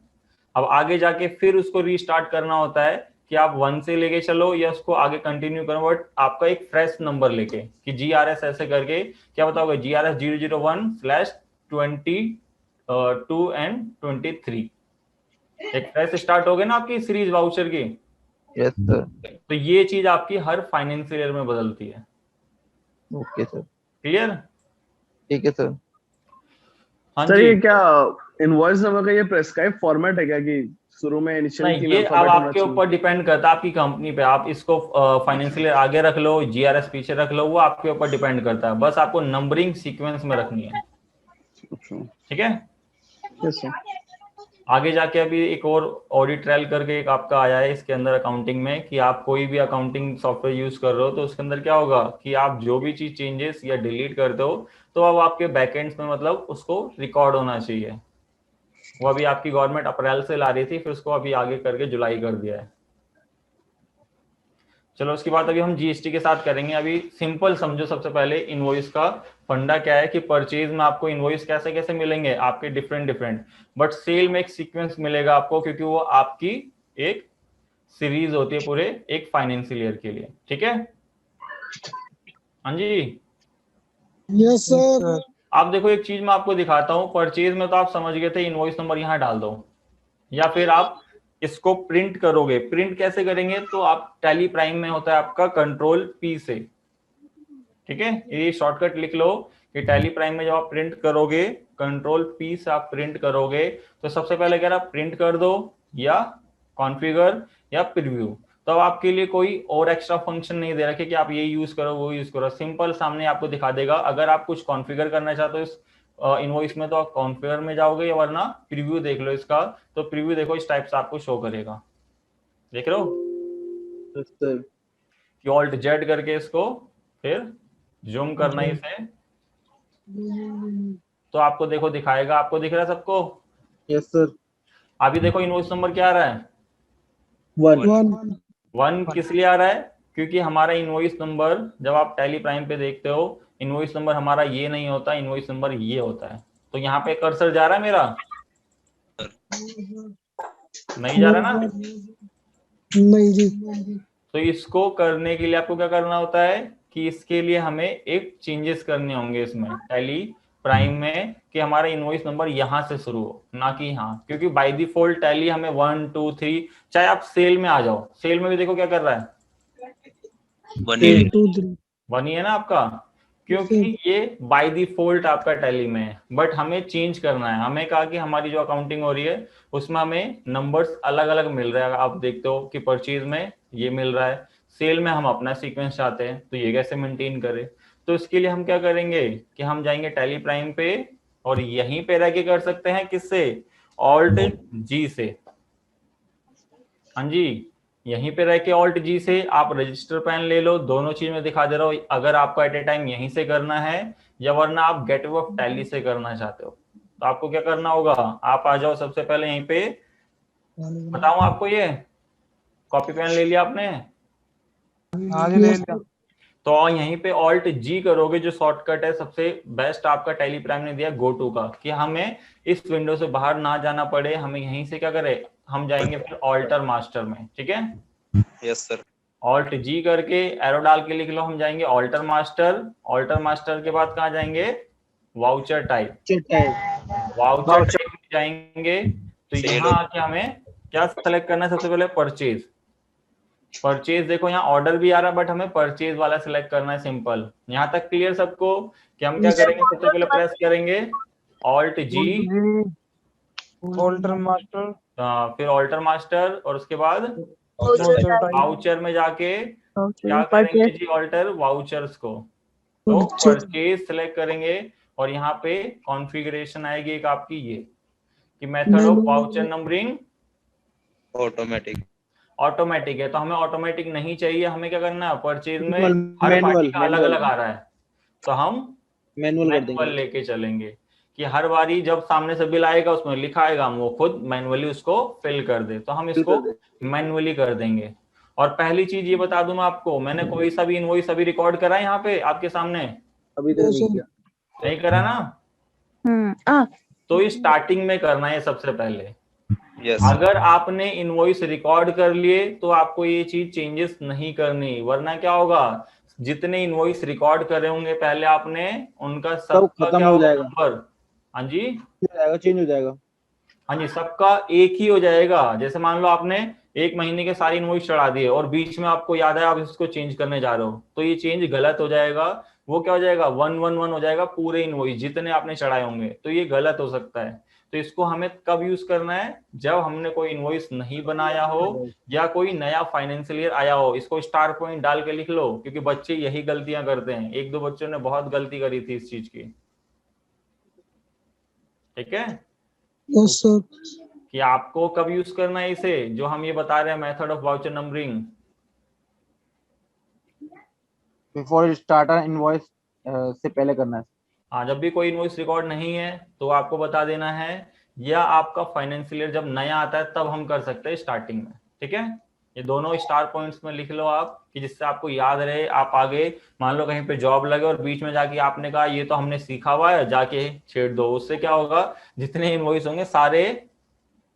अब आगे जाके फिर उसको रीस्टार्ट करना होता है कि आप 1 से लेके चलो या उसको आगे कंटिन्यू करो, बट आपका एक फ्रेश नंबर लेके कि GRS ऐसे करके क्या बताओगे, GRS 001/22 and 23 एक फ्रेश स्टार्ट हो गए ना आपकी सीरीज वाउचर की। Yes sir. तो ये चीज आपकी हर फाइनेंशियल ईयर में बदलती है। Okay sir. क्लियर? ठीक है सर। हाँ सर जी। ये क्या इनवॉइस नंबर का ये प्रेस्क्राइब फॉर्मेट है क्या कि शुरू में इनिशियली नहीं, 3 ये अब अल्फाबेट होना आपके चाहिए? ऊपर डिपेंड करता है, आपकी कंपनी पे। आप इसको फाइनेंशियल ईयर आगे रख लो, GRS पीछे रख लो, वो आपके ऊपर डिपेंड करता है। बस आपको नंबरिंग सीक्वेंस में रखनी है। ठीक है? Yes sir. आगे जाके अभी एक और ऑडिट ट्रायल करके एक आपका आया है इसके अंदर अकाउंटिंग में, कि आप कोई भी अकाउंटिंग सॉफ्टवेयर यूज कर रहे हो तो उसके अंदर क्या होगा कि आप जो भी चीज चेंजेस या डिलीट करते हो तो अब आपके बैकएंड्स में मतलब उसको रिकॉर्ड होना चाहिए। वो अभी आपकी गवर्नमेंट अप्रैल से ला रही थी, फिर उसको अभी आगे करके जुलाई कर दिया है। चलो उसके बाद अभी हम GST के साथ करेंगे। अभी सिंपल समझो, सबसे पहले इनवॉइस का फंडा क्या है कि परचेज में आपको इनवॉइस कैसे कैसे मिलेंगे आपके डिफरेंट, बट सेल में एक सीक्वेंस मिलेगा आपको, क्योंकि वो आपकी एक सीरीज होती है पूरे एक फाइनेंशियल ईयर के लिए। ठीक है? हाँ जी। Yes sir. आप देखो एक चीज मैं आपको दिखाता हूँ। परचेज में तो आप समझ गए थे, इनवॉइस नंबर यहाँ डाल दो, या फिर आप इसको प्रिंट करोगे। प्रिंट कैसे करेंगे, तो आप टैली प्राइम में होता है आपका Ctrl+P से। ठीक है, ये शॉर्टकट लिख लो कि टैली प्राइम में जब आप प्रिंट करोगे Ctrl+P से आप प्रिंट करोगे, तो सबसे पहले कह रहा प्रिंट कर दो या कॉन्फ़िगर या प्रीव्यू। तो अब आपके लिए कोई और एक्स्ट्रा फंक्शन नहीं दे रखे कि आप ये यूज करो वो यूज करो, सिंपल सामने आपको दिखा देगा। अगर आप कुछ कॉन्फ़िगर करना चाहते हो इस इनवॉइस में तो आप कॉन्फ़िगर में जाओगे, या वरना प्रीव्यू देख लो इसका। तो प्रीव्यू देखो इस टाइप से आपको शो करेगा, देख रहे हो कि Alt+Z करके इसको फिर जूम करना ही से, तो आपको देखो दिखाएगा। आपको दिख रहा है सबको? Yes sir. अभी देखो इनवॉइस नंबर क्या आ रहा है, 1 1 किस लिए आ रहा है, क्योंकि हमारा इनवॉइस नंबर जब आप टैली प्राइम पे देखते हो, इनवॉइस नंबर हमारा ये नहीं होता, इनवॉइस नंबर ये होता है। तो यहाँ पे कर्सर जा रहा है मेरा, नहीं जा रहा ना? नहीं जी। तो इसको करने के लिए आपको क्या करना होता है कि इसके लिए हमें एक चेंजेस करने होंगे इसमें टैली प्राइम में, कि हमारा इनवॉइस नंबर यहाँ से शुरू हो, ना कि यहाँ। क्योंकि बाय डिफॉल्ट टैली हमें 1 2 3, चाहे आप सेल में आ जाओ, सेल में भी देखो क्या कर रहा है, 1 2 3 1 ही है ना आपका, क्योंकि ये बाय डिफॉल्ट आपका टैली में है। बट हमें चेंज करना है। हमें कहा कि हमारी जो अकाउंटिंग हो रही है उसमें हमें नंबर्स अलग अलग मिल रहे हैं। आप देखते हो कि परचेज में ये मिल रहा है, सेल में हम अपना सीक्वेंस चाहते हैं, तो ये कैसे मेंटेन करें। तो इसके लिए हम क्या करेंगे कि हम जाएंगे टैली प्राइम पे, और यहीं पे रह के कर सकते हैं, किससे, Alt+G से। हाँ जी, यहीं पे रह के Alt+G से आप रजिस्टर पैन ले लो, दोनों चीज में दिखा दे रहा हूँ। अगर आपको एट ए टाइम यहीं से करना है, या वरना आप गेटवे ऑफ टैली से करना चाहते हो, तो आपको क्या करना होगा, आप आ जाओ सबसे पहले यहीं पे। बताऊं आपको, ये कॉपी पेन ले लिया आपने? आगे ले लिया। तो यहीं पे Alt+G करोगे, जो शॉर्टकट है सबसे बेस्ट आपका टैली प्राइम ने दिया गो टू का, कि हमें इस विंडो से बाहर ना जाना पड़े। हमें यहीं से क्या करें, हम जाएंगे फिर ऑल्टर मास्टर में। ठीक है, यस सर। Alt+G करके एरो डाल के लिख लो, हम जाएंगे ऑल्टर मास्टर। ऑल्टर मास्टर के बाद कहाँ जाएंगे, वाउचर टाइप। वाउचर टाइप में जाएंगे तो यहाँ आके हमें क्या सेलेक्ट करना है, सबसे पहले परचेज। परचेज देखो यहाँ ऑर्डर भी आ रहा है, बट हमें परचेज वाला सिलेक्ट करना है। सिंपल, यहाँ तक क्लियर सबको? कि हम क्या करेंगे, सबसे पहले प्रेस करेंगे Alt+G, ऑल्टर मास्टर, फिर ऑल्टर मास्टर, और उसके बाद वाउचर में जाके क्या करेंगे जी, ऑल्टर वाउचर्स को। तो परचेज सिलेक्ट करेंगे, और यहाँ पे कॉन्फ़िगरेशन आएगी एक आपकी ये, कि method of voucher numbering automatic है। तो हमें ऑटोमेटिक नहीं चाहिए, हमें क्या करना है, परचेज में हर पार्टी का अलग अलग आ रहा है, तो हम मैनुअल लेके चलेंगे, कि हर बारी जब सामने से बिल आएगा उसमें लिखा आएगा, हम वो खुद मैनुअली उसको फिल कर दे। तो हम इसको मैनुअली कर देंगे। और पहली चीज ये बता दूं मैं आपको, मैंने कोई सा भी इनवॉइस अभी रिकॉर्ड करा है यहाँ पे आपके सामने? अभी तक नहीं किया। नहीं करा ना? तो स्टार्टिंग में करना है सबसे पहले। यस अगर आपने इनवॉइस रिकॉर्ड कर लिए तो आपको ये चीज चेंजेस नहीं करनी, वरना क्या होगा, जितने इनवॉइस रिकॉर्ड करे होंगे पहले आपने, उनका सब सबका खत्म क्या हो होगा जाएगा, नंबर। हाँ जी, चेंज हो जाएगा। हाँ जी, सबका एक ही हो जाएगा। जैसे मान लो आपने एक महीने के सारे इनवॉइस चढ़ा दिए और बीच में आपको याद है आप इसको चेंज करने जा रहे हो, तो ये चेंज गलत हो जाएगा। वो क्या हो जाएगा, 111 हो जाएगा पूरे इनवॉइस जितने आपने चढ़ाए होंगे, तो ये गलत हो सकता है। तो इसको हमें कब यूज करना है, जब हमने कोई इनवॉइस नहीं बनाया हो या कोई नया फाइनेंशियल ईयर आया हो। इसको स्टार पॉइंट डाल के लिख लो, क्योंकि बच्चे यही गलतियां करते हैं। एक दो बच्चों ने बहुत गलती करी थी इस चीज की, ठीक है। Yes sir. कि आपको कब यूज करना है इसे, जो हम ये बता रहे हैं method of voucher numbering. Before starter invoice से पहले करना है। हाँ, जब भी कोई इनवॉइस रिकॉर्ड नहीं है तो आपको बता देना है, या आपका फाइनेंशियल ईयर जब नया आता है तब हम कर सकते हैं स्टार्टिंग में, ठीक है। ये दोनों स्टार पॉइंट्स में लिख लो आप, कि जिससे आपको याद रहे। आप आगे मान लो कहीं पे जॉब लगे और बीच में जाके आपने कहा ये तो हमने सीखा हुआ है, जाके छेड़ दो। उससे क्या होगा, जितने इनवॉइस होंगे सारे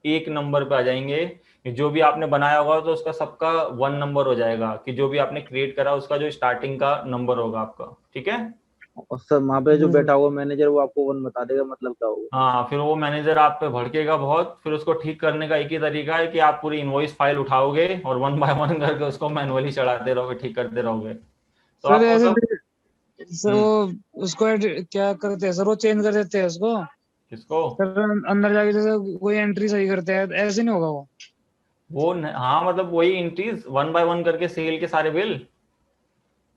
एक नंबर पे आ जाएंगे। जो भी आपने बनाया होगा तो उसका सबका 1 नंबर हो जाएगा, कि जो भी आपने क्रिएट करा उसका जो स्टार्टिंग का नंबर होगा आपका, ठीक है। और सर वहाँ पे जो बैठा हुआ मैनेजर वो आपको वन बता देगा, मतलब क्या होगा। हाँ, फिर वो मैनेजर आप पे भड़केगा बहुत। फिर उसको ठीक करने का एक ही तरीका है कि आप पूरी इनवॉइस फाइल उठाओगे और 1 बाय 1 करके उसको मैनुअली चढ़ाते रहोगे, ठीक करते रहोगे। तो सर आपको ऐसे सब सर वो उसको क्या करते हैं सर, वो चेंज कर देते हैं उसको। किसको, सर अंदर जाके जैसे कोई एंट्री सही करते हैं, ऐसे नहीं होगा वो। हाँ मतलब वही एंट्रीज 1 बाय 1 करके सेल के सारे बिल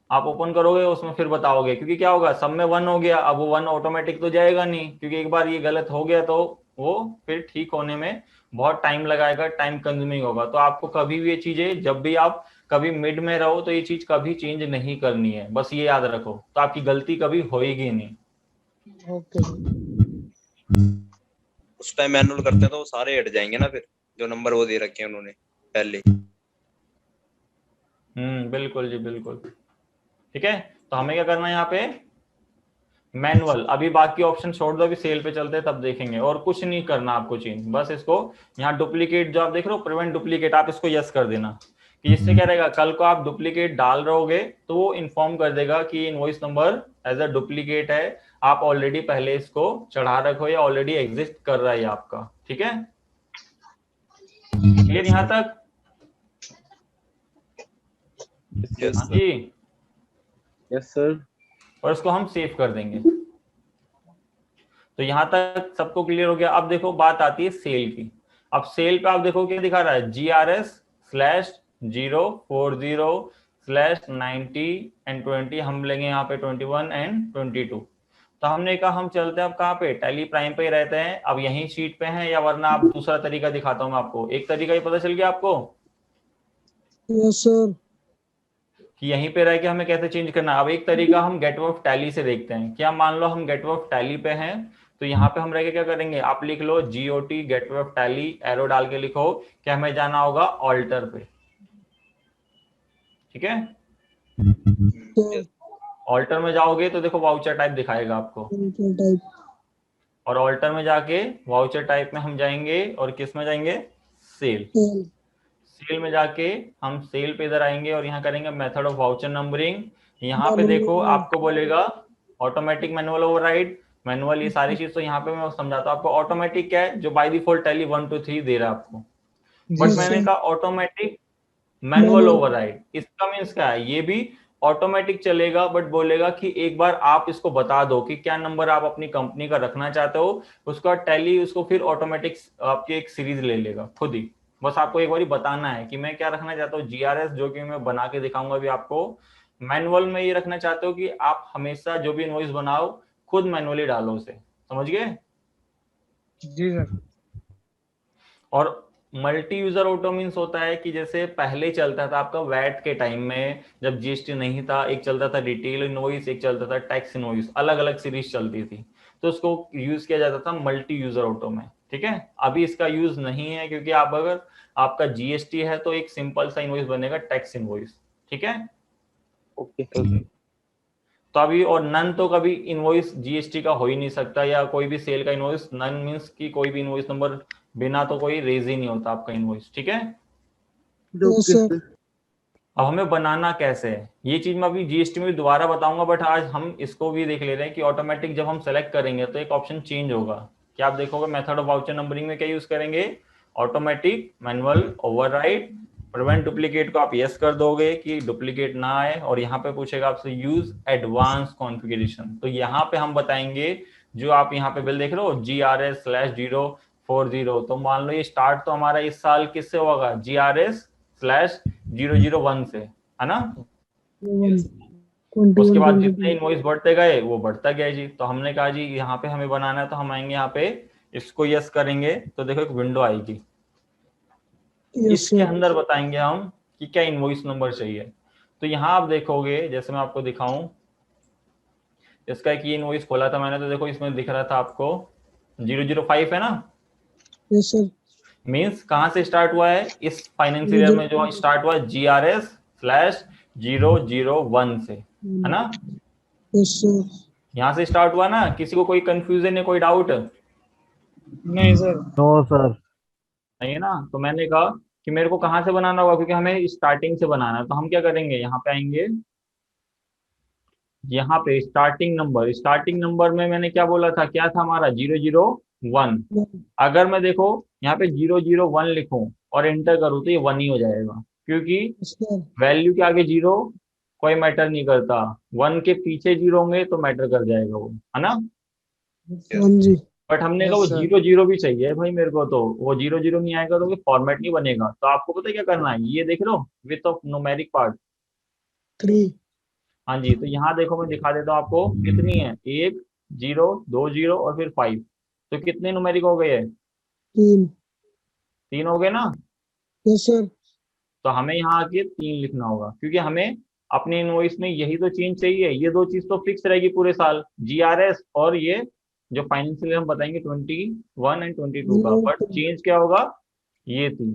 आप ओपन करोगे, उसमें फिर बताओगे। क्योंकि क्या होगा, सब में 1 हो गया, अब वो 1 ऑटोमेटिक तो जाएगा नहीं, क्योंकि एक बार ये गलत हो गया तो वो फिर ठीक होने में बहुत टाइम लगाएगा, टाइम कंज्यूमिंग होगा। तो आपको कभी भी ये चीजें, जब भी आप कभी मिड में रहो तो ये चीज कभी चेंज नहीं करनी है, बस ये याद रखो, तो आपकी गलती कभी होएगी नहीं। ओके। उस टाइम मैनुअल करते हैं तो वो सारे हट जाएंगे ना, फिर जो नंबर वो दे रखे हैं उन्होंने पहले। बिल्कुल जी, बिल्कुल, ठीक है। तो हमें क्या करना है यहाँ पे, मैनुअल। अभी बाकी ऑप्शन छोड़ दो, अभी सेल पे चलते हैं तब देखेंगे। और कुछ नहीं करना आपको चेंज, बस इसको यहाँ डुप्लीकेट जो आप देख रहे हो, प्रिवेंट डुप्लीकेट, आप इसको यस कर देना। कि इससे क्या रहेगा, कल को आप डुप्लीकेट डाल रहोगे तो वो इन्फॉर्म कर देगा कि invoice number is a duplicate है, आप ऑलरेडी पहले इसको चढ़ा रखो या ऑलरेडी एग्जिस्ट कर रहा है आपका, ठीक है। क्लियर यहाँ तक? यस हाँ सर। जी। Yes sir. और इसको हम सेव कर देंगे। तो यहां तक सबको क्लियर हो गया। अब देखो बात आती है सेल की। अब सेल पे आप देखो क्या दिखा रहा है, GRS/040/90 हम लेंगे यहाँ पे 21 एंड 22। तो हमने कहा हम चलते हैं अब कहाँ पे, टैली प्राइम पे ही रहते हैं। अब यही शीट पे हैं, या वरना आप दूसरा तरीका दिखाता हूँ मैं आपको। एक तरीका ही पता चल गया आपको यस सर। कि यहीं पे रह के हमें कैसे चेंज करना है। अब एक तरीका हम गेटवे ऑफ टैली से देखते हैं। क्या मान लो हम गेटवे ऑफ टैली पे हैं, तो यहाँ पे हम रह के क्या करेंगे, आप लिख लो GOT gateway of tally, arrow डाल के लिखो कि हमें जाना होगा ऑल्टर पे, ठीक है। ऑल्टर में जाओगे तो देखो वाउचर टाइप दिखाएगा आपको, टाइप। और ऑल्टर में जाके वाउचर टाइप में हम जाएंगे और किस में जाएंगे, सेल। सेल में जाके हम सेल पे इधर आएंगे और यहाँ करेंगे मेथड ऑफ वाउचर नंबरिंग। यहाँ पे देखो आपको बोलेगा ऑटोमेटिक मैनुअल ओवरराइड, मैनुअल, ये सारी चीज तो यहाँ पे मैं समझाता हूँ आपको। ऑटोमेटिक क्या है, जो बाय डिफॉल्ट टैली 1 2 3 दे रहा है आपको, बट मैंने कहा ऑटोमेटिक मैनुअल ओवरराइड। इसका मीन्स क्या है, ये भी ऑटोमेटिक चलेगा, बट बोलेगा कि एक बार आप इसको बता दो कि क्या नंबर आप अपनी कंपनी का रखना चाहते हो, उसका टैली उसको फिर ऑटोमेटिक आपकी एक सीरीज ले लेगा खुद ही। बस आपको एक बार बताना है कि मैं क्या रखना चाहता हूँ, GRS, जो कि मैं बना के दिखाऊंगा अभी आपको। मैनुअल में ये रखना चाहते हो कि आप हमेशा जो भी इनवॉइस बनाओ खुद मैनुअली डालो उसे, समझ गए। जी सर। और मल्टी यूजर ऑटो मीन्स होता है कि जैसे पहले चलता था आपका वैट के टाइम में, जब GST नहीं था, एक चलता था डिटेल इनवॉइस, एक चलता था टैक्स इनवॉइस, अलग अलग सीरीज चलती थी, तो उसको यूज किया जाता था मल्टी यूजर ऑटो में, ठीक है। अभी इसका यूज नहीं है, क्योंकि आप अगर आपका GST है तो एक सिंपल सा इनवॉइस बनेगा टैक्स इनवॉइस, ठीक है। Okay sir. तो अभी और नन तो कभी इनवॉइस GST का हो ही नहीं सकता, या कोई भी सेल का इनवॉइस, नन मीन्स कि कोई भी इनवॉइस नंबर बिना तो कोई रेज ही नहीं होता आपका इनवॉइस, ठीक है। Yes sir. अब हमें बनाना कैसे है ये चीज मैं अभी जीएसटी में भी दोबारा बताऊंगा, बट आज हम इसको भी देख ले रहे हैं कि ऑटोमेटिक जब हम सेलेक्ट करेंगे तो एक ऑप्शन चेंज होगा। क्या आप देखोगे मेथड ऑफ वाउचर नंबरिंग में क्या यूज करेंगे, automatic manual override, prevent duplicate को आप यस कर दोगे कि डुप्लीकेट ना आए, और यहाँ पे पूछेगा आपसे यूज एडवांस कॉन्फ़िगरेशन। तो यहाँ पे हम बताएंगे जो आप यहाँ पे बिल देख रहे हो GRS/040, तो मान लो ये स्टार्ट तो हमारा इस साल किससे होगा, GRS/001 से, है ना। उसके बाद जितने इनवॉइस बढ़ते गए वो बढ़ता गया जी। तो हमने कहा जी यहाँ पे हमें बनाना है, तो हम आएंगे यहाँ पे, इसको यस करेंगे तो देखो एक विंडो आएगी, इसके अंदर बताएंगे हम कि क्या इनवॉइस नंबर चाहिए। तो यहाँ आप देखोगे, जैसे मैं आपको दिखाऊं, इसका एक ये इनवॉइस खोला था मैंने, तो देखो इसमें दिख रहा था आपको 005 है ना। Yes sir. मीन्स कहाँ से स्टार्ट हुआ है, इस फाइनेंशियल ईयर में जो स्टार्ट हुआ GRS/001 से, है ना। Yes sir. यहाँ से स्टार्ट हुआ ना, किसी को कोई कंफ्यूजन है, कोई डाउट नहीं सर। No sir. नहीं है ना। तो मैंने कहा कि मेरे को कहाँ से बनाना होगा, क्योंकि हमें स्टार्टिंग से बनाना है। तो हम क्या करेंगे, यहाँ पे आएंगे, यहाँ पे स्टार्टिंग नंबर में मैंने क्या बोला था, क्या था हमारा 001। अगर मैं देखो यहाँ पे 001 लिखूं और एंटर करूँ तो ये 1 ही हो जाएगा, क्योंकि वैल्यू के आगे 0 कोई मैटर नहीं करता, 1 के पीछे 0 होंगे तो मैटर कर जाएगा वो, है ना। हाँ जी। बट हमने कहा वो 0 भी चाहिए भाई मेरे को, तो वो 0 नहीं आएगा तो फॉर्मेट नहीं बनेगा। तो आपको पता है क्या करना है, ये देख लो विथ ऑफ न्यूमेरिक पार्ट 3। हाँ जी। तो यहाँ देखो मैं दिखा देता हूँ आपको कितनी है, 1 0 2 0 और फिर 5, तो कितने न्यूमेरिक हो गए, 3 हो गए ना। Yes sir. तो हमें यहाँ आके 3 लिखना होगा, क्योंकि हमें अपने इनवॉइस में यही तो चेंज चाहिए, ये दो चीज तो फिक्स रहेगी पूरे साल, GRS और ये जो फाइनेंशियल हम बताएंगे 21 एंड 22 का, बट चेंज क्या होगा, ये 3।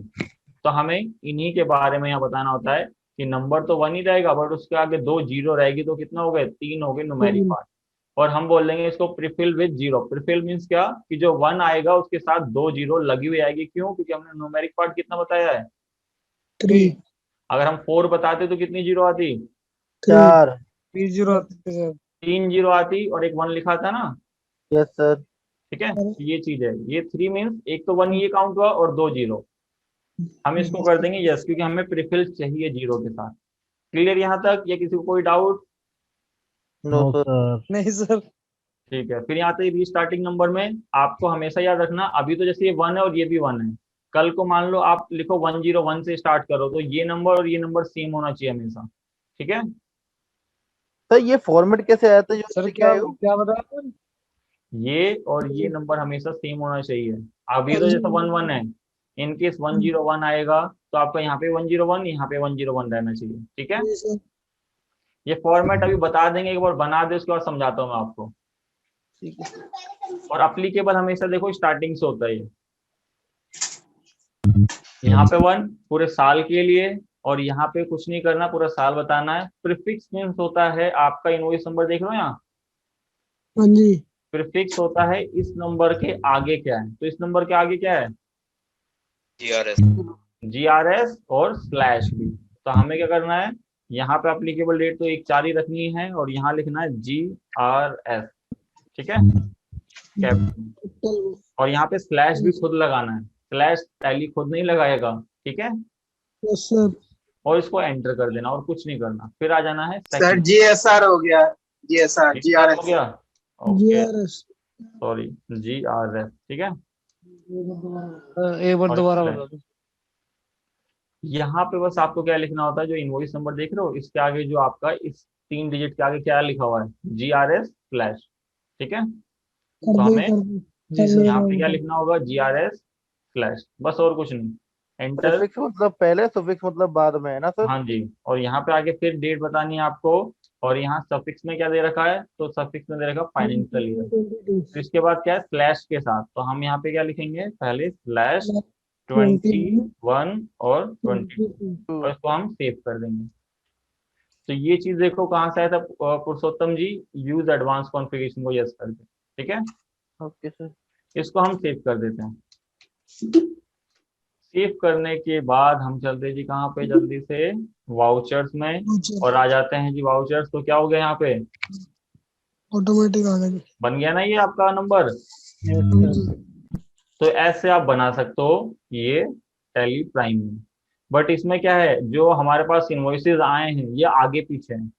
तो हमें इन्हीं के बारे में यहाँ बताना होता है कि नंबर तो 1 ही रहेगा, बट उसके आगे 2 0 रहेगी, तो कितना हो गए, 3 हो गए न्यूमेरिक पार्ट। और हम बोल देंगे इसको प्रीफिल विद 0। प्रीफिल मीन्स क्या, कि जो 1 आएगा उसके साथ 2 0 लगी हुई आएगी, क्यों, क्योंकि हमने न्यूमेरिक पार्ट कितना बताया है, 3। अगर हम 4 बताते तो कितनी 0 आती, 4। 0 सर। 3 0 आती और एक 1 लिखा था ना। Yes sir. ठीक है, तो ये चीज है, ये 3 मीन्स एक तो 1 ये काउंट हुआ और 2 0। हम इसको कर देंगे यस, क्योंकि हमें प्रीफिल चाहिए 0 के साथ। क्लियर यहाँ तक, या किसी को कोई डाउट। No sir. नहीं सर। ठीक है, फिर यहाँ पे रीस्टार्टिंग नंबर में आपको हमेशा याद रखना, अभी तो जैसे ये 1 है और ये भी 1 है, कल को मान लो आप लिखो 101 से स्टार्ट करो, तो ये नंबर और ये नंबर सेम होना चाहिए हमेशा, ठीक है। सर ये फॉर्मेट कैसे आया था जो सर लेके आए हो? क्या बताया सर? ये और ये नंबर हमेशा सेम होना चाहिए। अब ये तो जैसे 1 1 है, इनकेस 101 आएगा तो आपका यहाँ पे 101, यहाँ पे 101 रहना चाहिए, ठीक है। ये फॉर्मेट अभी बता देंगे, एक बार बना दे उसके बाद समझाता हूँ मैं आपको। ठीक है। और अप्लीकेबल हमेशा देखो स्टार्टिंग से होता है ये, यहाँ पे 1 पूरे साल के लिए, और यहाँ पे कुछ नहीं करना, पूरा साल बताना है। प्रीफिक्स मीन्स होता है आपका इनवॉइस नंबर, देख लो यहाँ, हाँ जी। प्रीफिक्स होता है इस नंबर के आगे क्या है, तो इस नंबर के आगे क्या है, GRS और स्लैश भी। तो हमें क्या करना है, यहाँ पे एप्लीकेबल डेट तो 1/4 ही रखनी है, और यहाँ लिखना है GRS, ठीक है, कैपिटल। और यहाँ पे स्लैश भी खुद लगाना है, स्लैश टैली खुद नहीं लगाएगा, ठीक है। Yes sir. और इसको एंटर कर देना और कुछ नहीं करना, फिर आ जाना है सर GSR हो गया, GSR हो GRS गया, ओके, GRS। सॉरी GRS, ठीक है। एक बार और दोबारा slash। बता दो। यहाँ पे बस आपको क्या लिखना होता है, जो इनवॉइस नंबर देख रहे हो इसके आगे जो आपका इस 3 डिजिट के आगे क्या लिखा हुआ है, GRS स्लैश, ठीक है। तो हमें यहाँ पे क्या लिखना होगा, GRS स्लैश, बस और कुछ नहीं, एंटर। प्रीफिक्स मतलब पहले, सफिक्स मतलब बाद में, है ना सर? हाँ जी, और यहाँ पे आगे फिर डेट बतानी है आपको, और यहाँ सफिक्स में क्या दे रखा है, तो सफिक्स में दे रखा फाइनेंशियल ईयर। तो इसके बाद क्या है, स्लैश के साथ, तो हम यहाँ पे क्या लिखेंगे, पहले स्लैश 21 और 22, और इसको हम सेव कर देंगे। तो ये चीज देखो कहाँ से आया था पुरुषोत्तम जी, यूज एडवांस कॉन्फ़िगरेशन को यस करके, ठीक है। Okay sir. इसको हम सेव कर देते हैं। सेव करने के बाद हम चलते हैं जी कहाँ पे, जल्दी से वाउचर्स में, और आ जाते हैं जी वाउचर्स। तो क्या हो गया यहाँ पे, ऑटोमेटिक आ गया। बन गया ना ये आपका नंबर। तो ऐसे आप बना सकते हो ये टैली प्राइम में। बट इसमें क्या है, जो हमारे पास इनवॉइसेस आए हैं ये आगे पीछे हैं,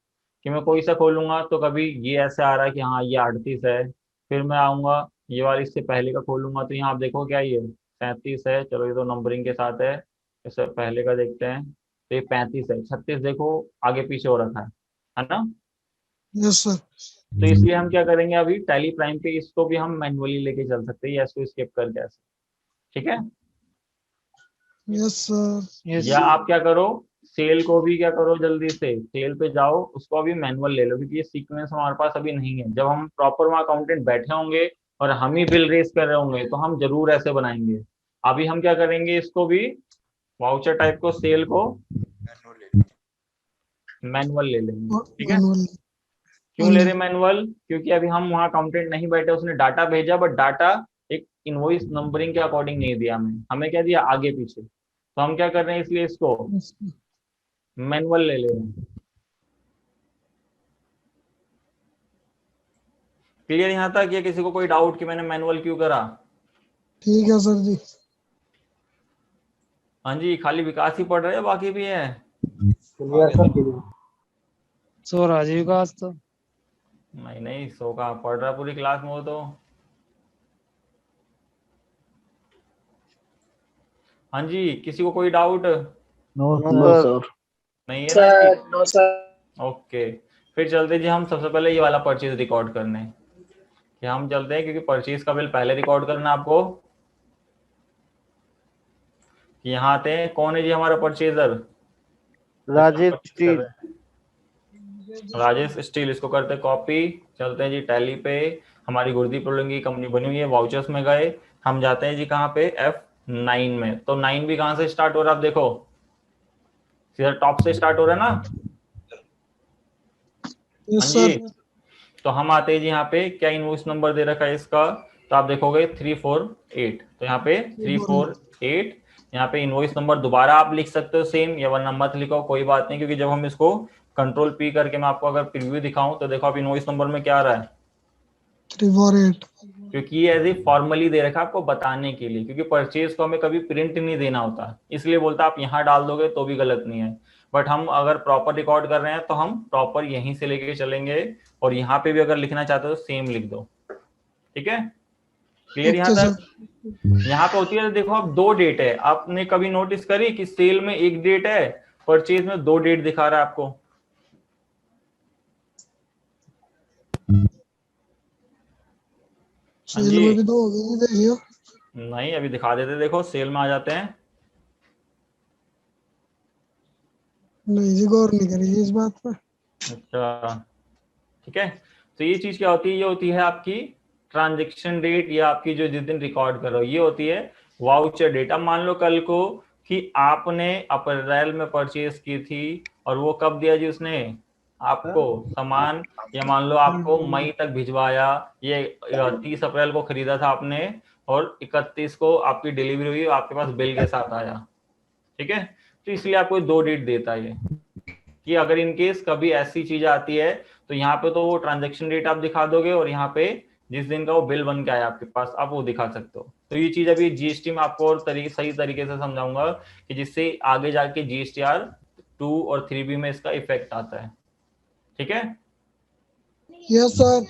कि मैं कोई सा खोलूंगा तो कभी ये ऐसे आ रहा है कि हाँ ये 38 है, फिर मैं आऊंगा ये वाला इससे पहले का खोलूंगा तो यहाँ आप देखो क्या ये 37 है, चलो ये तो नंबरिंग के साथ है। इससे पहले का देखते हैं तो ये 35 है, 36 देखो आगे पीछे हो रखा है ना। Yes sir. तो इसलिए हम क्या करेंगे, अभी टैली प्राइम पे इसको भी हम मैन्युअली लेके चल सकते हैं, या इसको स्किप करके ऐसे, ठीक है। Yes sir. यस या आप क्या करो, सेल को भी क्या करो, जल्दी से सेल पे जाओ, उसको अभी मैनुअल ले लो, क्योंकि ये सीक्वेंस हमारे पास अभी नहीं है। जब हम प्रॉपर वहाँ अकाउंटेंट बैठे होंगे और हम ही बिल रेस कर रहे होंगे तो हम जरूर ऐसे बनाएंगे। अभी हम क्या करेंगे, इसको भी वाउचर टाइप को, सेल को मैनुअल ले लेंगे, ठीक है। मैनुअल। क्यों ले रहे मैनुअल, क्योंकि अभी हम वहाँ अकाउंटेंट नहीं बैठे, उसने डाटा भेजा बट डाटा एक इनवॉइस नंबरिंग के अकॉर्डिंग नहीं दिया हमें क्या दिया आगे पीछे। तो हम क्या कर रहे हैं, इसलिए इसको मैनुअल ले ले रहे हैं। क्लियर यहाँ तक, या किसी को कोई डाउट कि मैंने मैनुअल क्यों करा। ठीक है सर जी। हाँ जी, खाली विकास ही पढ़ रहे हैं, बाकी भी है। सो राजीव का आज तो नहीं नहीं, सो का पढ़ रहा है पूरी क्लास में वो तो। हाँ जी, किसी को कोई डाउट नो सर। नहीं है ना। Sir no sir. ओके, फिर चलते जी हम सबसे पहले ये वाला परचेज रिकॉर्ड करने, कि हम चलते हैं, क्योंकि परचेज का बिल पहले रिकॉर्ड करना आपको। यहाँ आते हैं, कौन है जी हमारा purchaser, Rajesh steel. Rajesh steel. इसको करते कॉपी, चलते हैं जी टैली पे। हमारी गुरदीप रोलिंग की कंपनी बनी हुई है, वाउचर्स में गए, हम जाते हैं जी कहाँ पे, F9 में। तो 9 भी कहाँ से स्टार्ट हो रहा है, आप देखो सीधा टॉप से स्टार्ट हो रहा है ना। यस हाँ सर। जी, तो हम आते हैं जी यहाँ पे, क्या इनवॉइस नंबर दे रखा है इसका, तो आप देखोगे 348। तो यहाँ पे 348, यहाँ पे इनवॉइस नंबर दोबारा आप लिख सकते हो सेम, या वरना मत लिखो कोई बात नहीं, क्योंकि जब हम इसको कंट्रोल P करके मैं आपको अगर प्रीव्यू दिखाऊं तो देखो आप इनवॉइस नंबर में क्या आ रहा है, 348। क्योंकि ये एज ए फॉर्मली दे रखा है आपको बताने के लिए, क्योंकि परचेज को हमें कभी प्रिंट नहीं देना होता, इसलिए बोलता आप यहाँ डाल दोगे तो भी गलत नहीं है। बट हम अगर प्रॉपर रिकॉर्ड कर रहे हैं तो हम प्रॉपर यहीं से लेके चलेंगे, और यहाँ पे भी अगर लिखना चाहते हो तो सेम लिख दो, ठीक है। क्लियर यहाँ तक। यहाँ पे होती है, देखो अब 2 डेट है, आपने कभी नोटिस करी कि सेल में 1 डेट है, परचेज में 2 डेट दिखा रहा है आपको। सेल में भी 2 हो गई, देखियो। नहीं अभी दिखा देते, देखो सेल में आ जाते हैं। नहीं जी, गौर नहीं करी इस बात पे। अच्छा ठीक है, तो ये चीज क्या होती है, ये होती है आपकी ट्रांजैक्शन डेट, या आपकी जो जिस दिन रिकॉर्ड करो ये होती है वाउचर डेट। अब मान लो कल को कि आपने अप्रैल में परचेज की थी, और वो कब दिया जी उसने आपको सामान, या मान लो आपको मई तक भिजवाया, ये 30 अप्रैल को खरीदा था आपने, और 31 को आपकी डिलीवरी हुई, आपके पास बिल के साथ आया, ठीक है। तो इसलिए आपको 2 डेट देता है ये, कि अगर इन केस कभी ऐसी चीज आती है तो यहाँ पे तो वो ट्रांजैक्शन डेट आप दिखा दोगे, और यहाँ पे जिस दिन का वो बिल बन के आया आपके पास आप वो दिखा सकते हो। तो ये चीज अभी जीएसटी में आपको और सही तरीके से समझाऊंगा, कि जिससे आगे जाके GSTR 2 और 3B में इसका इफेक्ट आता है, ठीक है। Yes sir.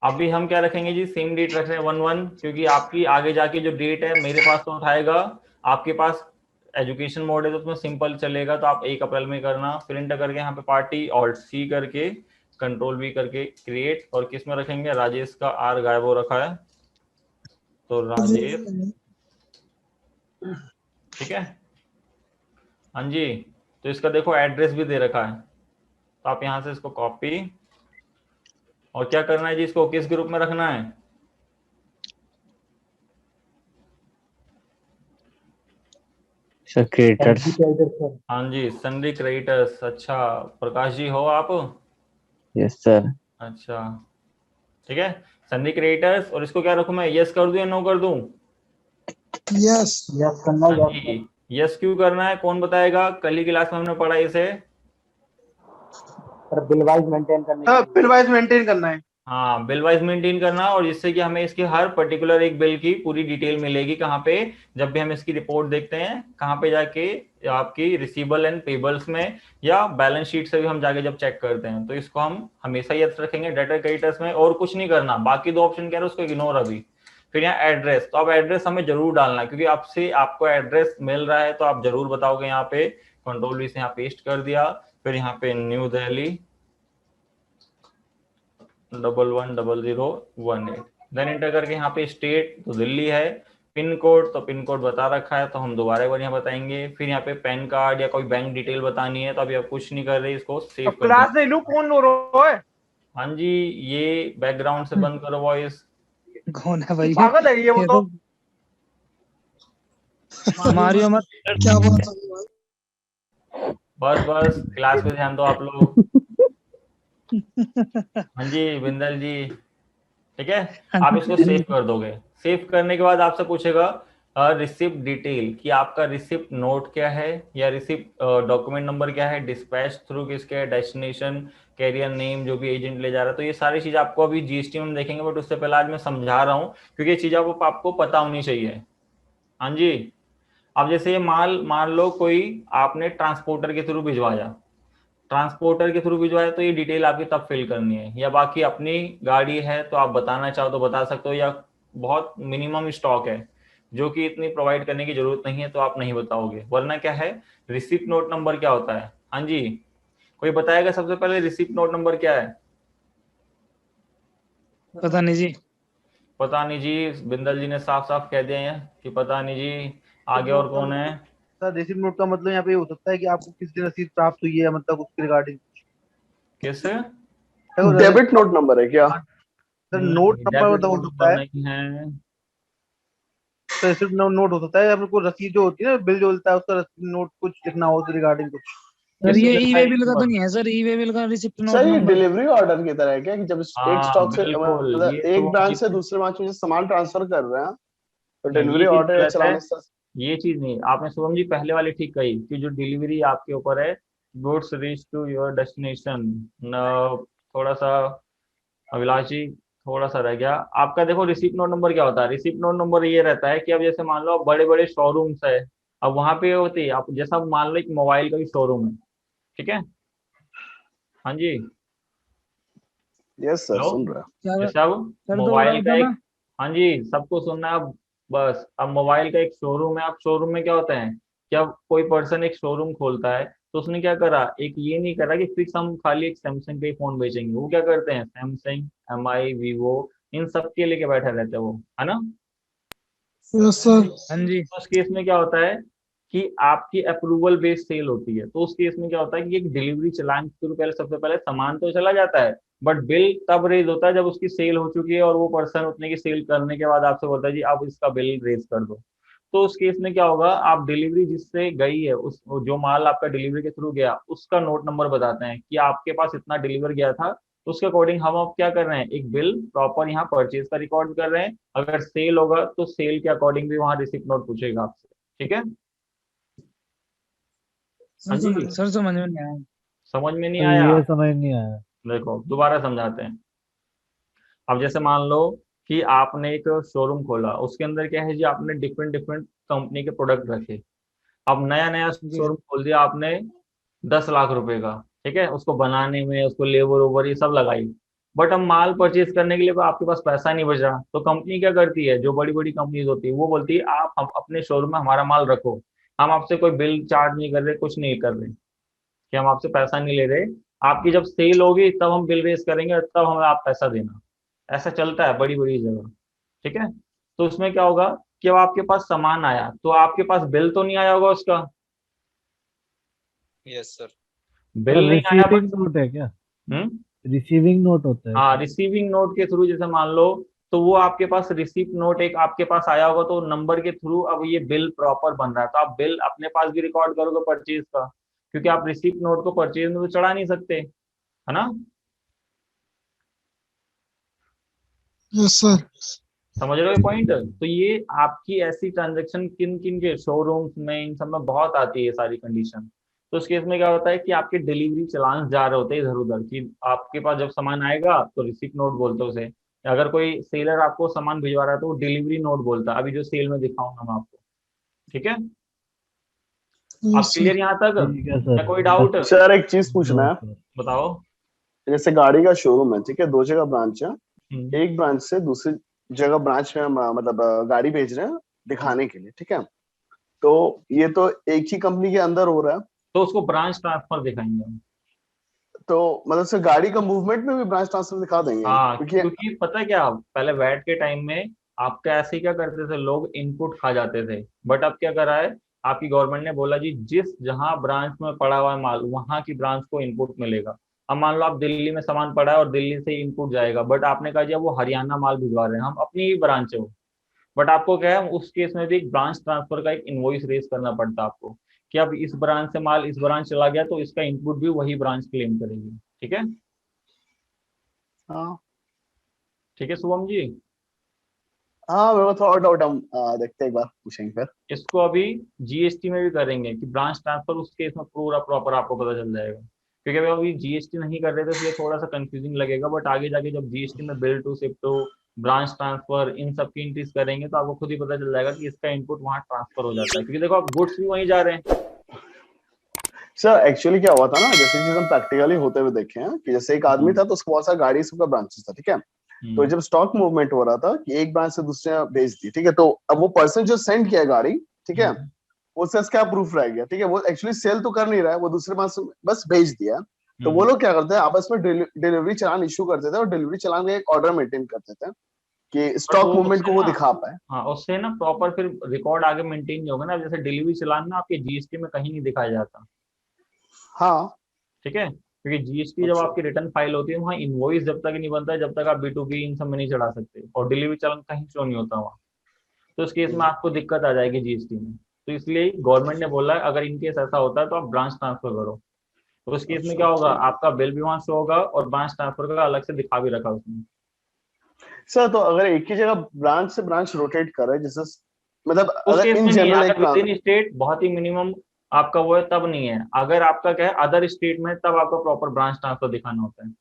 अभी हम क्या रखेंगे जी, सेम डेट रख रहे हैं 1/1, क्योंकि आपकी आगे जाके जो डेट है मेरे पास तो उठाएगा, आपके पास एजुकेशन मोड है तो उसमें सिंपल चलेगा, तो आप 1 अप्रैल में करना, प्रिंट करके यहाँ पे पार्टी Alt+C करके कंट्रोल V करके क्रिएट, और किस में रखेंगे, राजेश का R गायब हो रखा है, तो राजेश, ठीक है। हाँ जी, तो इसका देखो एड्रेस भी दे रखा है, तो आप यहाँ से इसको कॉपी, और क्या करना है जी, इसको किस ग्रुप में रखना है, क्रिएटर्स। हाँ जी सन्ड्री क्रिएटर्स। अच्छा प्रकाश जी हो आप। Yes sir. अच्छा ठीक है, सन्ड्री क्रिएटर्स, और इसको क्या रखूं मैं, यस कर दूं या नो कर दूं, यस। यस करना हाँ है, जी, यस क्यों करना है, कौन बताएगा? कल की क्लास में हमने पढ़ा इसे। सर बिल वाइज मेंटेन करने सर के लिए। बिल वाइज मेंटेन करना है। हाँ, बिल वाइज मेंटेन करना, और जिससे कि हमें इसकी हर पर्टिकुलर एक बिल की पूरी डिटेल मिलेगी। कहाँ पे? जब भी हम इसकी रिपोर्ट देखते हैं, कहाँ पे जाके? आपकी रिसीवेबल एंड पेबल्स में, या बैलेंस शीट से भी हम जाके जब चेक करते हैं, तो इसको हम हमेशा याद रखेंगे डेटर क्रेडिटर्स में, और कुछ नहीं करना। बाकी दो ऑप्शन क्या है उसको इग्नोर अभी। फिर यहाँ एड्रेस, तो अब एड्रेस हमें जरूर डालना है, क्योंकि आपसे आपको एड्रेस मिल रहा है तो आप जरूर बताओगे। यहाँ पे कंट्रोल वी से यहाँ पेस्ट कर दिया, फिर यहाँ पे न्यू दिल्ली 110018, देन एंटर करके यहाँ पे स्टेट तो दिल्ली है, पिन कोड तो पिन कोड बता रखा है, तो हम दोबारा एक बार यहाँ बताएंगे। फिर यहाँ पे पैन कार्ड या कोई बैंक डिटेल बतानी है, तो अभी आप कुछ नहीं कर रहे, इसको सेव अब कर क्लास दीजिए। नहीं लूं, कौन लो रहा है? हाँ जी, ये बैकग्राउंड से बंद करो वॉइस। कौन है भाई? पागल है ये, वो ये तो। मारियो मत। क्या बात है भाई? बस बस, क्लास पे ध्यान दो आप लोग। हाँ जी बिंदल जी, ठीक है। आप इसको सेव कर दोगे। सेव करने के बाद आपसे पूछेगा रिसिप्ट डिटेल, कि आपका रिसिप्ट नोट क्या है, या रिसिप्ट डॉक्यूमेंट नंबर क्या है, डिस्पैच थ्रू किसके है, डेस्टिनेशन, कैरियर नेम, जो भी एजेंट ले जा रहा है। तो ये सारी चीज आपको अभी जीएसटी में देखेंगे, बट उससे पहले आज मैं समझा रहा हूँ, क्योंकि ये चीज आपको पता होनी चाहिए। हाँ जी। अब जैसे ये माल मान लो कोई आपने ट्रांसपोर्टर के थ्रू भिजवाया, तो ये डिटेल आपकी तब फिल करनी है। या बाकी अपनी गाड़ी है तो आप बताना चाहो तो बता सकते हो, या बहुत मिनिमम स्टॉक है जो कि इतनी प्रोवाइड करने की जरूरत नहीं है तो आप नहीं बताओगे। वरना क्या है, रिसिप्ट नोट नंबर क्या होता है? हाँ जी, कोई बताएगा सबसे पहले रिसिप्ट नोट नंबर क्या है? पता नहीं जी। पता नहीं जी, बिंदल जी ने साफ साफ कह दिया है कि पता नहीं जी। आगे और कौन है? सर रिसीव नोट का मतलब यहाँ पे ये हो सकता है कि आपको किस दिन रसीद प्राप्त हुई है, मतलब उसके रिगार्डिंग। किस? डेबिट नोट नंबर है क्या? सर नोट नंबर डेबिट मतलब हो नोट सकता नंबर है। नहीं है। तो रिसीव नोट हो सकता है, आपको रसीद जो होती है ना, बिल जो मिलता है उसका रसीद नोट कुछ लिखना हो तो रिगार्डिंग कुछ। सर ये ई वे किस? बिल का तो नहीं है सर? ई वे बिल का रिसिप्ट नोट सर ये नंबर। डिलीवरी ऑर्डर की तरह है क्या, कि जब एक हाँ स्टॉक से बिल्कुल, मतलब ये एक तो ब्रांच से दूसरे ब्रांच में जो सामान ट्रांसफर कर रहे हैं, तो नहीं, ये डिलीवरी चीज ऑर्डर या गलत है। चलाने से। ये चीज नहीं, आपने शुभम जी पहले वाली ठीक कही कि जो डिलीवरी आपके ऊपर है, goods reach to your destination. थोड़ा सा अभिलाष जी, थोड़ा सा रह गया आपका। देखो रिसिप्ट नोट नंबर क्या होता है? रिसिप्ट नोट नंबर ये रहता है कि अब जैसे मान लो बड़े बड़े शोरूम्स है, अब वहां पे होती है, आप जैसा मान लो एक मोबाइल का भी शोरूम है, ठीक है। हाँ जी, यस सर, हेलो। सुन रहा क्या जैसे अब सर? दोबारा मोबाइल का एक, बताना। हाँ जी सबको सुनना है अब। बस अब मोबाइल का एक शोरूम है, अब शोरूम में क्या होता है, जब कोई पर्सन एक शोरूम खोलता है तो उसने क्या करा, एक ये नहीं करा कि फिक्स हम खाली एक सैमसंग के ही फोन बेचेंगे। वो क्या करते हैं, सैमसंग, एमआई, वीवो, इन सब के लेके बैठे रहते हैं वो, है ना। Yes sir. हाँ जी। तो उस केस में क्या होता है कि आपकी अप्रूवल बेस्ड सेल होती है। तो उस केस में क्या होता है कि एक डिलीवरी चलान के थ्रू पहले सबसे पहले सामान तो चला जाता है, बट बिल तब रेज होता है जब उसकी सेल हो चुकी है, और वो पर्सन उतने की सेल करने के बाद आपसे बोलता है जी आप इसका बिल रेज कर दो। तो उस केस में क्या होगा, आप डिलीवरी जिससे गई है, उस जो माल आपका डिलीवरी के थ्रू गया उसका नोट नंबर बताते हैं कि आपके पास इतना डिलीवर गया था। तो उसके अकॉर्डिंग हम अब क्या कर रहे हैं, एक बिल प्रॉपर यहाँ परचेज का रिकॉर्ड कर रहे हैं। अगर सेल होगा तो सेल के अकॉर्डिंग भी वहां रिसिप्ट नोट पूछेगा आपसे, ठीक है। हाँ जी, सर समझ में नहीं आया। समझ में नहीं आया? ये समझ नहीं आया। देखो दोबारा समझाते हैं। अब जैसे मान लो कि आपने एक शोरूम खोला, उसके अंदर क्या है जी, आपने डिफरेंट डिफरेंट कंपनी के प्रोडक्ट रखे। अब नया नया जी शोरूम खोल दिया आपने 10 लाख रुपए का, ठीक है, उसको बनाने में, उसको लेबर ओवर ये सब लगाई। बट अब माल परचेज करने के लिए तो आपके पास पैसा नहीं बच रहा, तो कंपनी क्या करती है, जो बड़ी बड़ी कंपनीज होती है वो बोलती है आप हम अपने शोरूम में हमारा माल रखो, हम आपसे कोई बिल चार्ज नहीं कर रहे, कुछ नहीं कर रहे, कि हम आपसे पैसा नहीं ले रहे, आपकी जब सेल होगी तब हम बिल रेज करेंगे और तब हमें आप पैसा देना। ऐसा चलता है बड़ी बड़ी जगह, ठीक है। तो उसमें क्या होगा कि अब आपके पास सामान आया तो आपके पास बिल तो नहीं आया होगा उसका, यस सर। बिल नहीं आया रिसीविंग बट, नोट है क्या? हम्म, रिसीविंग नोट होता है हाँ क्या? रिसीविंग नोट के थ्रू जैसे मान लो, तो वो आपके पास रिसीप्ट नोट एक आपके पास आया होगा, तो नंबर के थ्रू अब ये बिल प्रॉपर बन रहा है, तो आप बिल अपने पास भी रिकॉर्ड करोगे परचेज का, क्योंकि आप रिसीप्ट नोट को परचेज में तो चढ़ा नहीं सकते, है ना। Yes sir. समझ रहे हो पॉइंट? तो ये आपकी ऐसी ट्रांजेक्शन किन किन के शोरूम्स में, इन सब में बहुत आती है सारी कंडीशन। तो उस केस में क्या होता है कि आपके डिलीवरी चलान जा रहे होते हैं इधर उधर, कि आपके पास जब सामान आएगा तो रिसिप्ट नोट बोलते हैं उसे। अगर कोई सेलर आपको सामान भिजवा रहा है तो वो डिलीवरी नोट बोलता है, अभी जो सेल में दिखाऊंगा मैं आपको। ठीक है, आप यस क्लियर यहाँ तक? ठीक है सर। या कोई डाउट? सर एक चीज पूछना है, बताओ। जैसे गाड़ी का शोरूम है, ठीक है, 2 जगह ब्रांच है, हम्म, एक ब्रांच से दूसरी जगह ब्रांच में हम मतलब गाड़ी भेज रहे हैं दिखाने के लिए, ठीक है, तो ये तो एक ही कंपनी के अंदर हो रहा है, तो उसको ब्रांच ट्रांसफर दिखाएंगे हम। तो मतलब से गाड़ी का मूवमेंट में भी ब्रांच ट्रांसफर दिखा देंगे, हाँ, क्योंकि क्योंकि पता है क्या, पहले वैट के टाइम में आपका ऐसे ही क्या करते थे लोग, इनपुट खा जाते थे। बट अब क्या करा है आपकी गवर्नमेंट ने, बोला जी जिस जहां ब्रांच में पड़ा हुआ है माल वहां की ब्रांच को इनपुट मिलेगा। अब मान लो आप दिल्ली में सामान पड़ा है और दिल्ली से इनपुट जाएगा, बट आपने कहा जी वो हरियाणा माल भिजवा रहे हैं, हम अपनी ही ब्रांच है वो। बट आपको क्या है उस केस में भी एक ब्रांच ट्रांसफर का एक इनवॉइस रेज करना पड़ता है आपको, कि अब इस ब्रांच से माल इस ब्रांच चला गया तो इसका इनपुट भी वही ब्रांच क्लेम करेगी। ठीक है, हाँ ठीक है शुभम जी। हाँ मेरे को थोड़ा डाउट, हम देखते हैं, एक बार पूछेंगे फिर। इसको अभी जीएसटी में भी करेंगे कि ब्रांच ट्रांसफर, उस केस में पूरा प्रॉपर आपको पता चल जाएगा। क्योंकि अभी जीएसटी नहीं कर रहे थे इसलिए थोड़ा सा कंफ्यूजिंग लगेगा, बट आगे जाके जब जीएसटी में bill to ship to, branch transfer, इन सब की एंट्रीज करेंगे तो आपको खुद ही पता चल जाएगा कि इसका इनपुट वहां ट्रांसफर हो जाता है, क्योंकि देखो आप गुड्स भी वहीं जा रहे हैं। सर एक्चुअली क्या हुआ था ना, जैसे चीज हम प्रैक्टिकली होते हुए देखे हैं कि जैसे एक आदमी था तो उसको बहुत सारा गाड़ी सबका ब्रांचेस था, ठीक है, तो जब स्टॉक मूवमेंट हो रहा था कि एक ब्रांच से दूसरे में भेज दी, ठीक है, तो अब वो पर्सन जो सेंड किया गाड़ी, ठीक है, वो उससे क्या प्रूफ रह गया, ठीक है, वो एक्चुअली सेल तो कर नहीं रहा है, वो दूसरे ब्रांच से बस भेज दिया। तो वो लोग क्या करते हैं आपस में डिलीवरी चालान इशू करते थे और डिलीवरी चालान का एक ऑर्डर मेंटेन करते थे कि स्टॉक मूवमेंट को वो दिखा पाए। हाँ, उससे ना प्रॉपर फिर रिकॉर्ड आगे मेंटेन नहीं होगा ना, जैसे डिलीवरी चालान ना आपके जीएसटी में कहीं नहीं दिखाया जाता। हाँ ठीक है, क्योंकि जीएसटी जब अच्छा आपकी रिटर्न फाइल होती है वहाँ इनवॉइस जब तक नहीं बनता है जब तक आप B2B इन सब में नहीं चढ़ा सकते, और डिलीवरी चालान कहीं शो नहीं होता वहाँ। तो इस केस में आपको दिक्कत आ जाएगी जीएसटी में। तो इसलिए गवर्नमेंट ने बोला है अगर इन केस ऐसा होता है तो आप ब्रांच ट्रांसफर करो। तो उस केस में क्या होगा, ठीक है आपका बिल भी वहाँ शो होगा और ब्रांच ट्रांसफर का अलग से दिखा भी रखा उसमें। सर। तो अगर एक ही जगह ब्रांच से ब्रांच रोटेट करे, जैसे मतलब उस अगर केस इन में नहीं, जनरल अगर एक विद इन स्टेट बहुत ही मिनिमम आपका वो है तब नहीं है, अगर आपका क्या है अदर स्टेट में तब आपको प्रॉपर ब्रांच ट्रांसफर दिखाना होता है।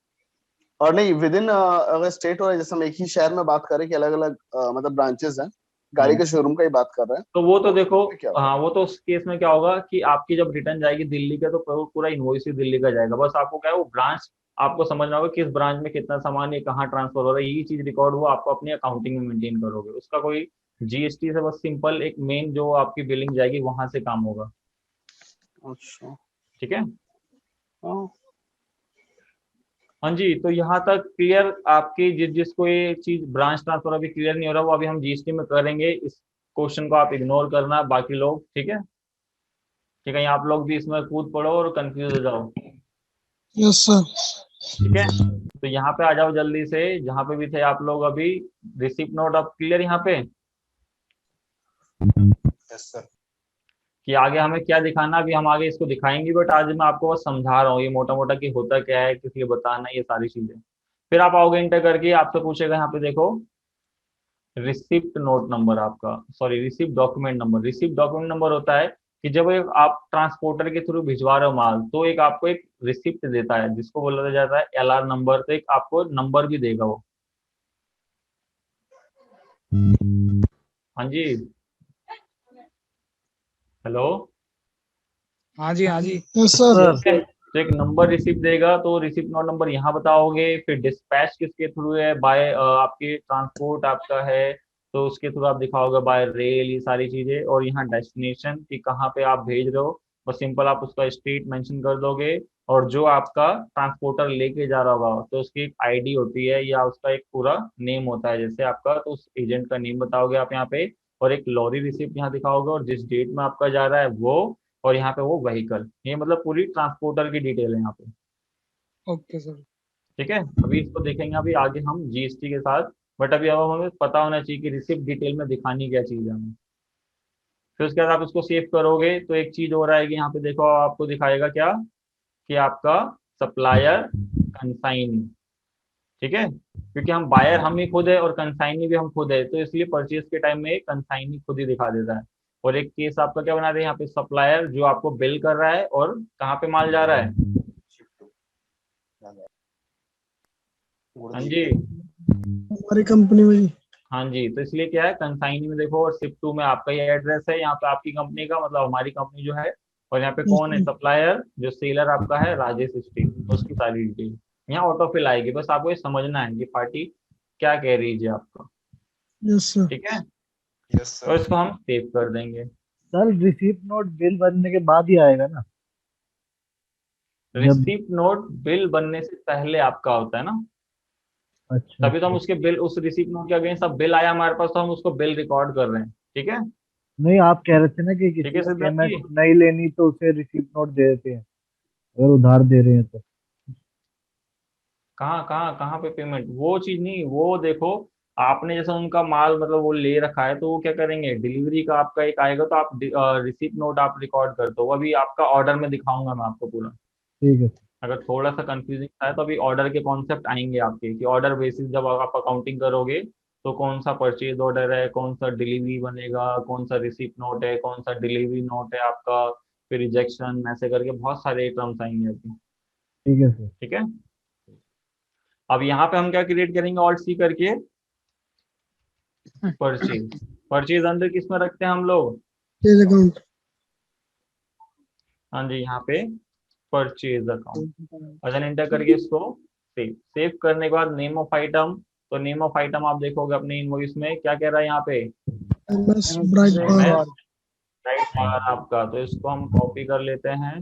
और नहीं विद इन अगर स्टेट हो रहा है, जैसे हम एक ही शहर में बात करें कि अलग अलग मतलब ब्रांचेस हैं, गाड़ी के शोरूम का ही बात कर रहे हैं, तो वो तो तो देखो, उसमें क्या होगा? हाँ वो तो उस केस में क्या होगा कि आपकी जब रिटर्न जाएगी दिल्ली का तो पूरा इनवॉइस ही दिल्ली का जाएगा, बस आपको क्या है वो ब्रांच आपको समझना होगा किस ब्रांच में कितना सामान ये कहाँ ट्रांसफर हो रहा है, यही चीज रिकॉर्ड हुआ आपको अपनी अकाउंटिंग में मेंटेन करोगे, उसका कोई जीएसटी से बस सिंपल एक मेन जो आपकी बिलिंग जाएगी वहां से काम होगा। अच्छा ठीक है, हाँ हाँ जी, तो यहाँ तक क्लियर आपकी जिसको ये चीज ब्रांच ट्रांसफर अभी क्लियर नहीं हो रहा वो अभी हम जीएसटी में करेंगे, इस क्वेश्चन को आप इग्नोर करना बाकी लोग। ठीक है, ठीक है, आप लोग भी इसमें कूद पड़ो और कंफ्यूज हो जाओ। Yes sir. ठीक है, तो यहाँ पे आ जाओ जल्दी से, जहाँ पे भी थे आप लोग अभी। रिसिप्ट नोट अब क्लियर यहाँ पे यस सर। कि आगे हमें क्या दिखाना, अभी हम आगे इसको दिखाएंगे, बट आज मैं आपको बस समझा रहा हूँ ये मोटा मोटा कि होता क्या है, किस लिए बताना, ये सारी चीजें। फिर आप आओगे इंटर करके, आपसे पूछेगा यहाँ पे देखो रिसिप्ट नोट नंबर आपका, sorry receipt document number. Receipt document number होता है कि जब एक आप ट्रांसपोर्टर के थ्रू भिजवा रहे हो माल तो एक आपको एक रिसिप्ट देता है जिसको बोला जाता है LR नंबर, तो एक आपको नंबर भी देगा वो। हाँ जी, हेलो, हाँ जी हाँ जी। Yes sir. ठीक है, तो एक नंबर रिसिप्ट देगा, तो रिसिप्ट नोट नंबर यहाँ बताओगे। फिर डिस्पैच किसके थ्रू है, बाय आपके ट्रांसपोर्ट आपका है तो उसके थ्रू आप दिखाओगे बाय रेल, ये सारी चीजें। और यहाँ डेस्टिनेशन कि कहाँ पे आप भेज रहे हो, बस सिंपल आप उसका स्ट्रीट मेंशन कर दोगे। और जो आपका ट्रांसपोर्टर लेके जा रहा होगा तो उसकी एक आईडी होती है या उसका एक पूरा नेम होता है जैसे आपका, तो उस एजेंट का नेम बताओगे आप यहाँ पे। और एक लॉरी रिसिप्ट यहाँ दिखाओगे और जिस डेट में आपका जा रहा है वो, और यहाँ पे वो व्हीकल, ये मतलब पूरी ट्रांसपोर्टर की डिटेल है यहाँ पे। Okay sir. ठीक है, अभी इसको देखेंगे अभी आगे हम जीएसटी के साथ, बट अभी अब हमें पता होना चाहिए कि रिसिप्ट डिटेल में दिखानी क्या चीज़ है हमें। फिर उसके बाद आप इसको सेव करोगे तो एक चीज और आएगी यहाँ पे, देखो आपको दिखाएगा क्या कि आपका सप्लायर कंसाइन। ठीक है, क्योंकि हम बायर हम ही खुद है और कंसाइनी भी हम खुद है, तो इसलिए परचेज के टाइम में कंसाइनी खुद ही दिखा देता है। और एक केस आपका क्या बना दे यहाँ पे, सप्लायर जो आपको बिल कर रहा है और कहाँ पे माल जा रहा है। हाँ जी, हमारी कंपनी में जी। हाँ जी, तो इसलिए क्या है, कंसाइनी में देखो और शिप टू में आपका ये एड्रेस है, यहाँ पे आपकी कंपनी का मतलब हमारी कंपनी जो है, और यहाँ पे कौन है, सप्लायर, जो सेलर आपका है राजेश स्टील, उसकी सारी डिटेल यहाँ ऑटो फिल आएगी। बस आपको ये समझना है कि पार्टी क्या कह रही है जी आपका, यस सर। ठीक है। यस तो इसको हम सेव कर देंगे। सर रिसीप्ट नोट बिल बनने के बाद ही आएगा ना? रिसीप्ट नोट बिल बनने से पहले आपका होता है ना, अच्छा तभी तो हम उसके बिल, उस रिसीप्ट नोट के अगेंस्ट सब बिल आया हमारे पास, तो हम उसको बिल रिकॉर्ड कर रहे हैं, ठीक है। नहीं, आप कह रहे थे ना कि ठीक किसी है को सिद्धार्थ पेमेंट जी, नहीं लेनी तो उसे रिसीप्ट नोट दे देते हैं, अगर उधार दे रहे हैं तो। कहाँ कहाँ कहाँ पे पेमेंट, वो चीज नहीं, वो देखो आपने जैसे उनका माल मतलब वो ले रखा है, तो वो क्या करेंगे, डिलीवरी का आपका एक आएगा, तो आप रिसीप्ट नोट आप रिकॉर्ड कर दो, वो अभी आपका ऑर्डर में दिखाऊंगा मैं आपको पूरा। ठीक है। अगर थोड़ा सा कंफ्यूजिंग है तो अभी ऑर्डर के कॉन्सेप्ट आएंगे आपके, कि ऑर्डर बेसिस जब आप अकाउंटिंग करोगे तो कौन सा परचेज ऑर्डर है, कौन सा डिलीवरी बनेगा, कौन सा रिसीप्ट नोट है, कौन सा डिलीवरी नोट है आपका, फिर रिजेक्शन, ऐसे करके बहुत सारे टर्म्स आएंगे अभी, ठीक है सर। ठीक है। अब यहाँ पे हम क्या क्रिएट करेंगे, ऑल्ट सी करके परचेज, परचेज अंदर किस में रखते हैं हम लोग, पेज अकाउंट। हाँ जी, यहाँ पे परचेज अकाउंट, और एंटर करके इसको सेव, सेव करने के बाद नेम ऑफ आइटम, तो नेम ऑफ आइटम आप देखोगे अपने इनवॉइस में क्या कह रहा है यहाँ पे, एमएस ब्राइट एम बार। एस राइट बार आपका, तो इसको हम कॉपी कर लेते हैं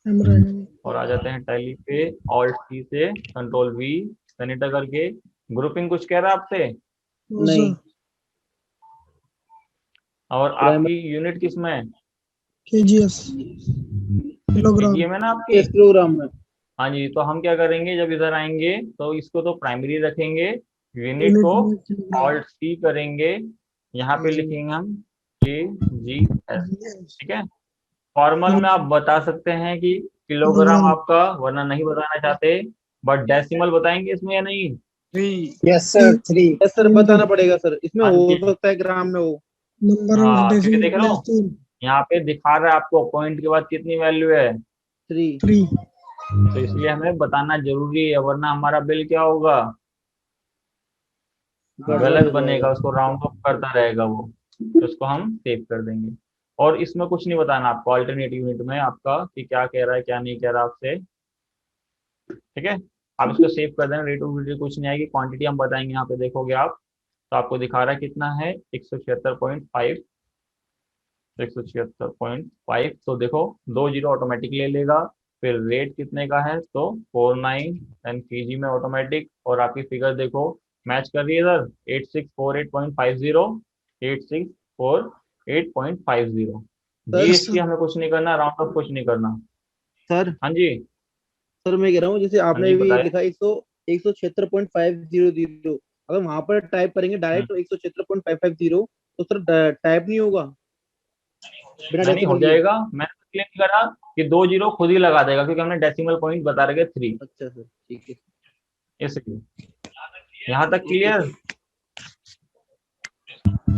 एमराइड। और आ जाते हैं टैली पे, ऑल्ट सी से कंट्रोल वी, एंटर करके ग्रुपिंग कुछ कह रहा है आपसे, नहीं, और प्राइमरी आपकी यूनिट किस में है, केजीएस किलोग्राम। केजीएम है ना आपकी। प्रोग्राम में। हाँ जी, तो हम क्या करेंगे, जब इधर आएंगे तो इसको तो प्राइमरी रखेंगे, यूनिट यूनिट को में किलोग्राम। ऑल्ट सी करेंगे, यहाँ पे लिखेंगे हम KGS, ठीक है। फॉर्मल में आप बता सकते हैं कि किलोग्राम किलोग्राम। आपका, वरना नहीं बताना चाहते, बट डेसिमल बताएंगे इसमें या नहीं। Yes sir 3। यस सर, बताना पड़ेगा सर, इसमें हाँ हो जी, सकता है ग्राम में हो। नंबर ऑफ हाँ क्योंकि डेसिमल देख लो प्लेस 3। यहाँ पे दिखा रहा है आपको पॉइंट के बाद कितनी वैल्यू है, 3। 3। तो इसलिए हमें बताना जरूरी है, वरना हमारा बिल क्या होगा, गड़बड़ गलत हो बनेगा, जाएगा। उसको राउंड ऑफ करता रहेगा वो, तो इसको हम सेव कर देंगे। और इसमें कुछ नहीं बताना आपको, अल्टरनेट यूनिट में आपका कि क्या कह रहा है क्या नहीं कह रहा आपसे, ठीक है। आप इसको सेव कर देना, रेट ऑफ रिटर्न कुछ नहीं आएगी, क्वांटिटी हम बताएंगे, यहाँ पे देखोगे आप, तो आपको दिखा रहा है कितना है, 176.5, 176.5, तो देखो 2 जीरो ऑटोमेटिक ले लेगा, फिर रेट कितने का है, तो 49, एंड केजी में ऑटोमेटिक, और आपकी फिगर देखो मैच कर रही है इधर, 8648.50, 8648.50। सर जीएसटी हमें कुछ नहीं करना, राउंड ऑफ कुछ नहीं करना। सर हाँ जी, सर मैं कह रहा हूँ, जैसे हाँ आपने जी भी बताए। लिखा 176.500, अगर वहां पर टाइप करेंगे डायरेक्ट तो 176.550, तो सर टाइप नहीं होगा बिना नहीं हो डेसिमल लिए? जाएगा, मैंने तो क्लेम करा कि 2 जीरो खुद ही लगा देगा, क्योंकि हमने डेसिमल पॉइंट बता रखे 3, अच्छा सर, ठीक है। इसलिए यहाँ तक ठीक है क्लियर। सर।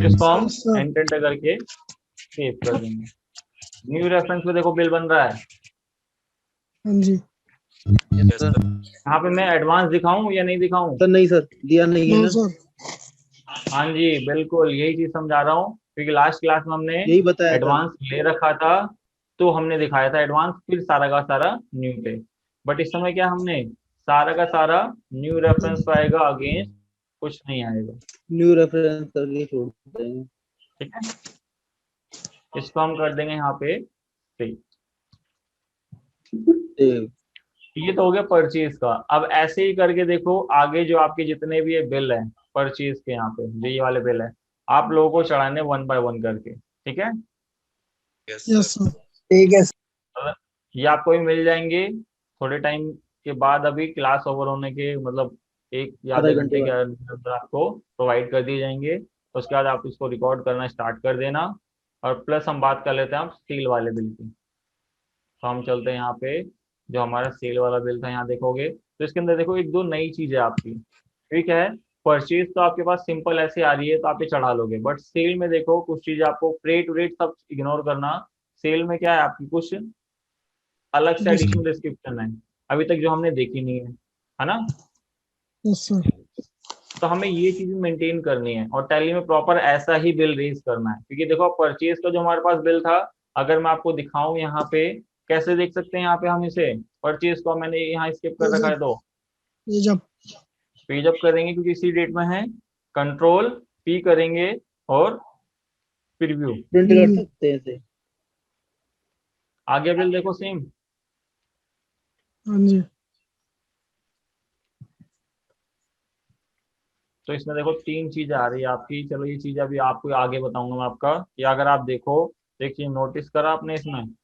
इसको हम यस सर। एंटर करके सेव कर देंगे। न्यू रेफरेंस पे देखो बिल बन रहा है, हाँ जी। Yes sir. यहाँ पे मैं एडवांस दिखाऊं या नहीं दिखाऊं। सर नहीं सर, दिया नहीं है नो ना। सर। हाँ जी बिल्कुल यही चीज समझा रहा हूँ, क्योंकि लास्ट क्लास में हमने यही बताया था। एडवांस ले रखा था, तो हमने दिखाया था एडवांस, फिर सारा का सारा न्यू पे, बट इस समय क्या हमने सारा का सारा न्यू रेफरेंस पे आएगा, अगेंस्ट कुछ नहीं आएगा, न्यू रेफरेंस करके छोड़ देंगे। ठीक है। इसको हम कर देंगे यहाँ पे सेव। सेव। ये तो हो गया परचेज का। अब ऐसे ही करके देखो आगे जो आपके जितने भी ये बिल है परचेज के, यहाँ पे जो ये वाले बिल है, आप लोगों को चढ़ाने 1 बाय 1 करके, ठीक है। Yes yes sir. सर। ठीक है ये आपको भी मिल जाएंगे थोड़े टाइम के बाद, अभी क्लास ओवर होने के मतलब 1 या आधा आधे घंटे घंटे के बाद। अंदर आपको प्रोवाइड कर दिए जाएंगे। उसके बाद आप इसको रिकॉर्ड करना स्टार्ट कर देना, और प्लस हम बात कर लेते हैं आप सेल वाले बिल की। तो हम चलते हैं यहाँ पे, जो हमारा सेल वाला बिल था यहाँ देखोगे, तो इसके अंदर देखो एक दो नई चीज है आपकी, ठीक है। परचेज तो आपके पास सिंपल ऐसे आ रही है तो आप ये चढ़ा लोगे, बट सेल में देखो कुछ चीज आपको, फ्रेट वेट सब इग्नोर करना। सेल में क्या है आपकी, कुछ अलग से एडिशनल डिस्क्रिप्शन है अभी तक जो हमने देखी नहीं है ना। Yes sir. तो हमें ये चीज मेंटेन करनी है और टैली में प्रॉपर ऐसा ही बिल रेज करना है, क्योंकि देखो परचेज का जो हमारे पास बिल था, अगर मैं आपको दिखाऊं यहाँ पे, कैसे देख सकते हैं यहाँ पे हम इसे, परचेज को मैंने यहाँ स्किप कर रखा है, तो ये जब पेज अप करेंगे क्योंकि इसी डेट में है, कंट्रोल पी करेंगे और प्रीव्यू, प्रिंट कर सकते हैं इसे। आगे बिल देखो सेम। हाँ जी। तो इसमें देखो तीन चीजें आ रही है आपकी। चलो ये चीज अभी आपको आगे बताऊंगा मैं आपका, कि अगर आप देखो, एक चीज नोटिस करा आपने इसमें,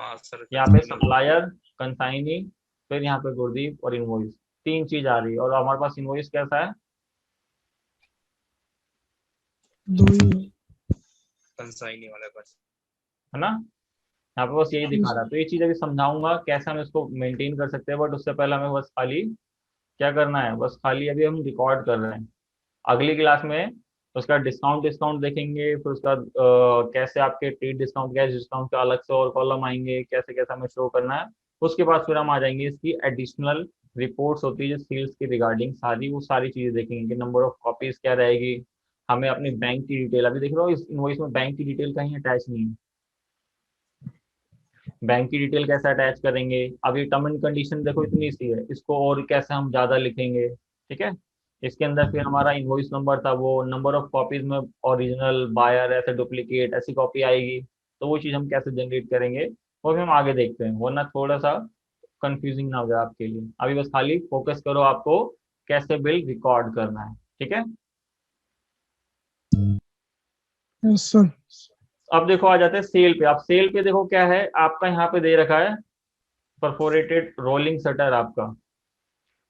हाँ सर, यहाँ पे सप्लायर, कंसाइनी, फिर यहाँ पे गुरदीप और इनवॉइस, तीन चीज आ रही है। और हमारे पास इनवॉइस कैसा है, दो ही कंसाइनी वाले पास। है ना, यहाँ पे बस यही दिखा रहा है। तो ये चीज अभी समझाऊंगा कैसे हम इसको मेंटेन कर सकते हैं, बट उससे पहले हमें बस खाली क्या करना है, बस खाली अभी हम रिकॉर्ड कर रहे हैं। अगली क्लास में उसका डिस्काउंट डिस्काउंट देखेंगे, फिर उसका कैसे आपके ट्रेड डिस्काउंट, कैश डिस्काउंट का अलग से और कॉलम आएंगे, कैसे कैसे हमें शो करना है। उसके बाद फिर हम आ जाएंगे इसकी एडिशनल रिपोर्ट्स होती है जो सेल्स की रिगार्डिंग, सारी वो सारी चीजें देखेंगे कि नंबर ऑफ कॉपीज क्या रहेगी, हमें अपनी बैंक की डिटेल, अभी देख रहे हो इस इनवॉइस में बैंक की डिटेल कहीं अटैच नहीं है, बैंक की डिटेल कैसे अटैच करेंगे। अब ये टर्म एंड कंडीशन देखो इतनी सी है, इसको और कैसे हम ज्यादा लिखेंगे, ठीक है। इसके अंदर फिर हमारा इनवॉइस नंबर था, वो नंबर ऑफ कॉपीज में ओरिजिनल, बायर, ऐसे डुप्लीकेट ऐसी कॉपी आएगी, तो वो चीज हम कैसे जनरेट करेंगे वो भी हम आगे देखते हैं, वरना थोड़ा सा कंफ्यूजिंग ना हो जाए आपके लिए। अभी बस खाली फोकस करो आपको कैसे बिल रिकॉर्ड करना है, ठीक है। Yes sir. अब देखो आ जाते हैं सेल पे। आप सेल पे देखो क्या है आपका, यहाँ पे दे रखा है परफोरेटेड रोलिंग शटर आपका।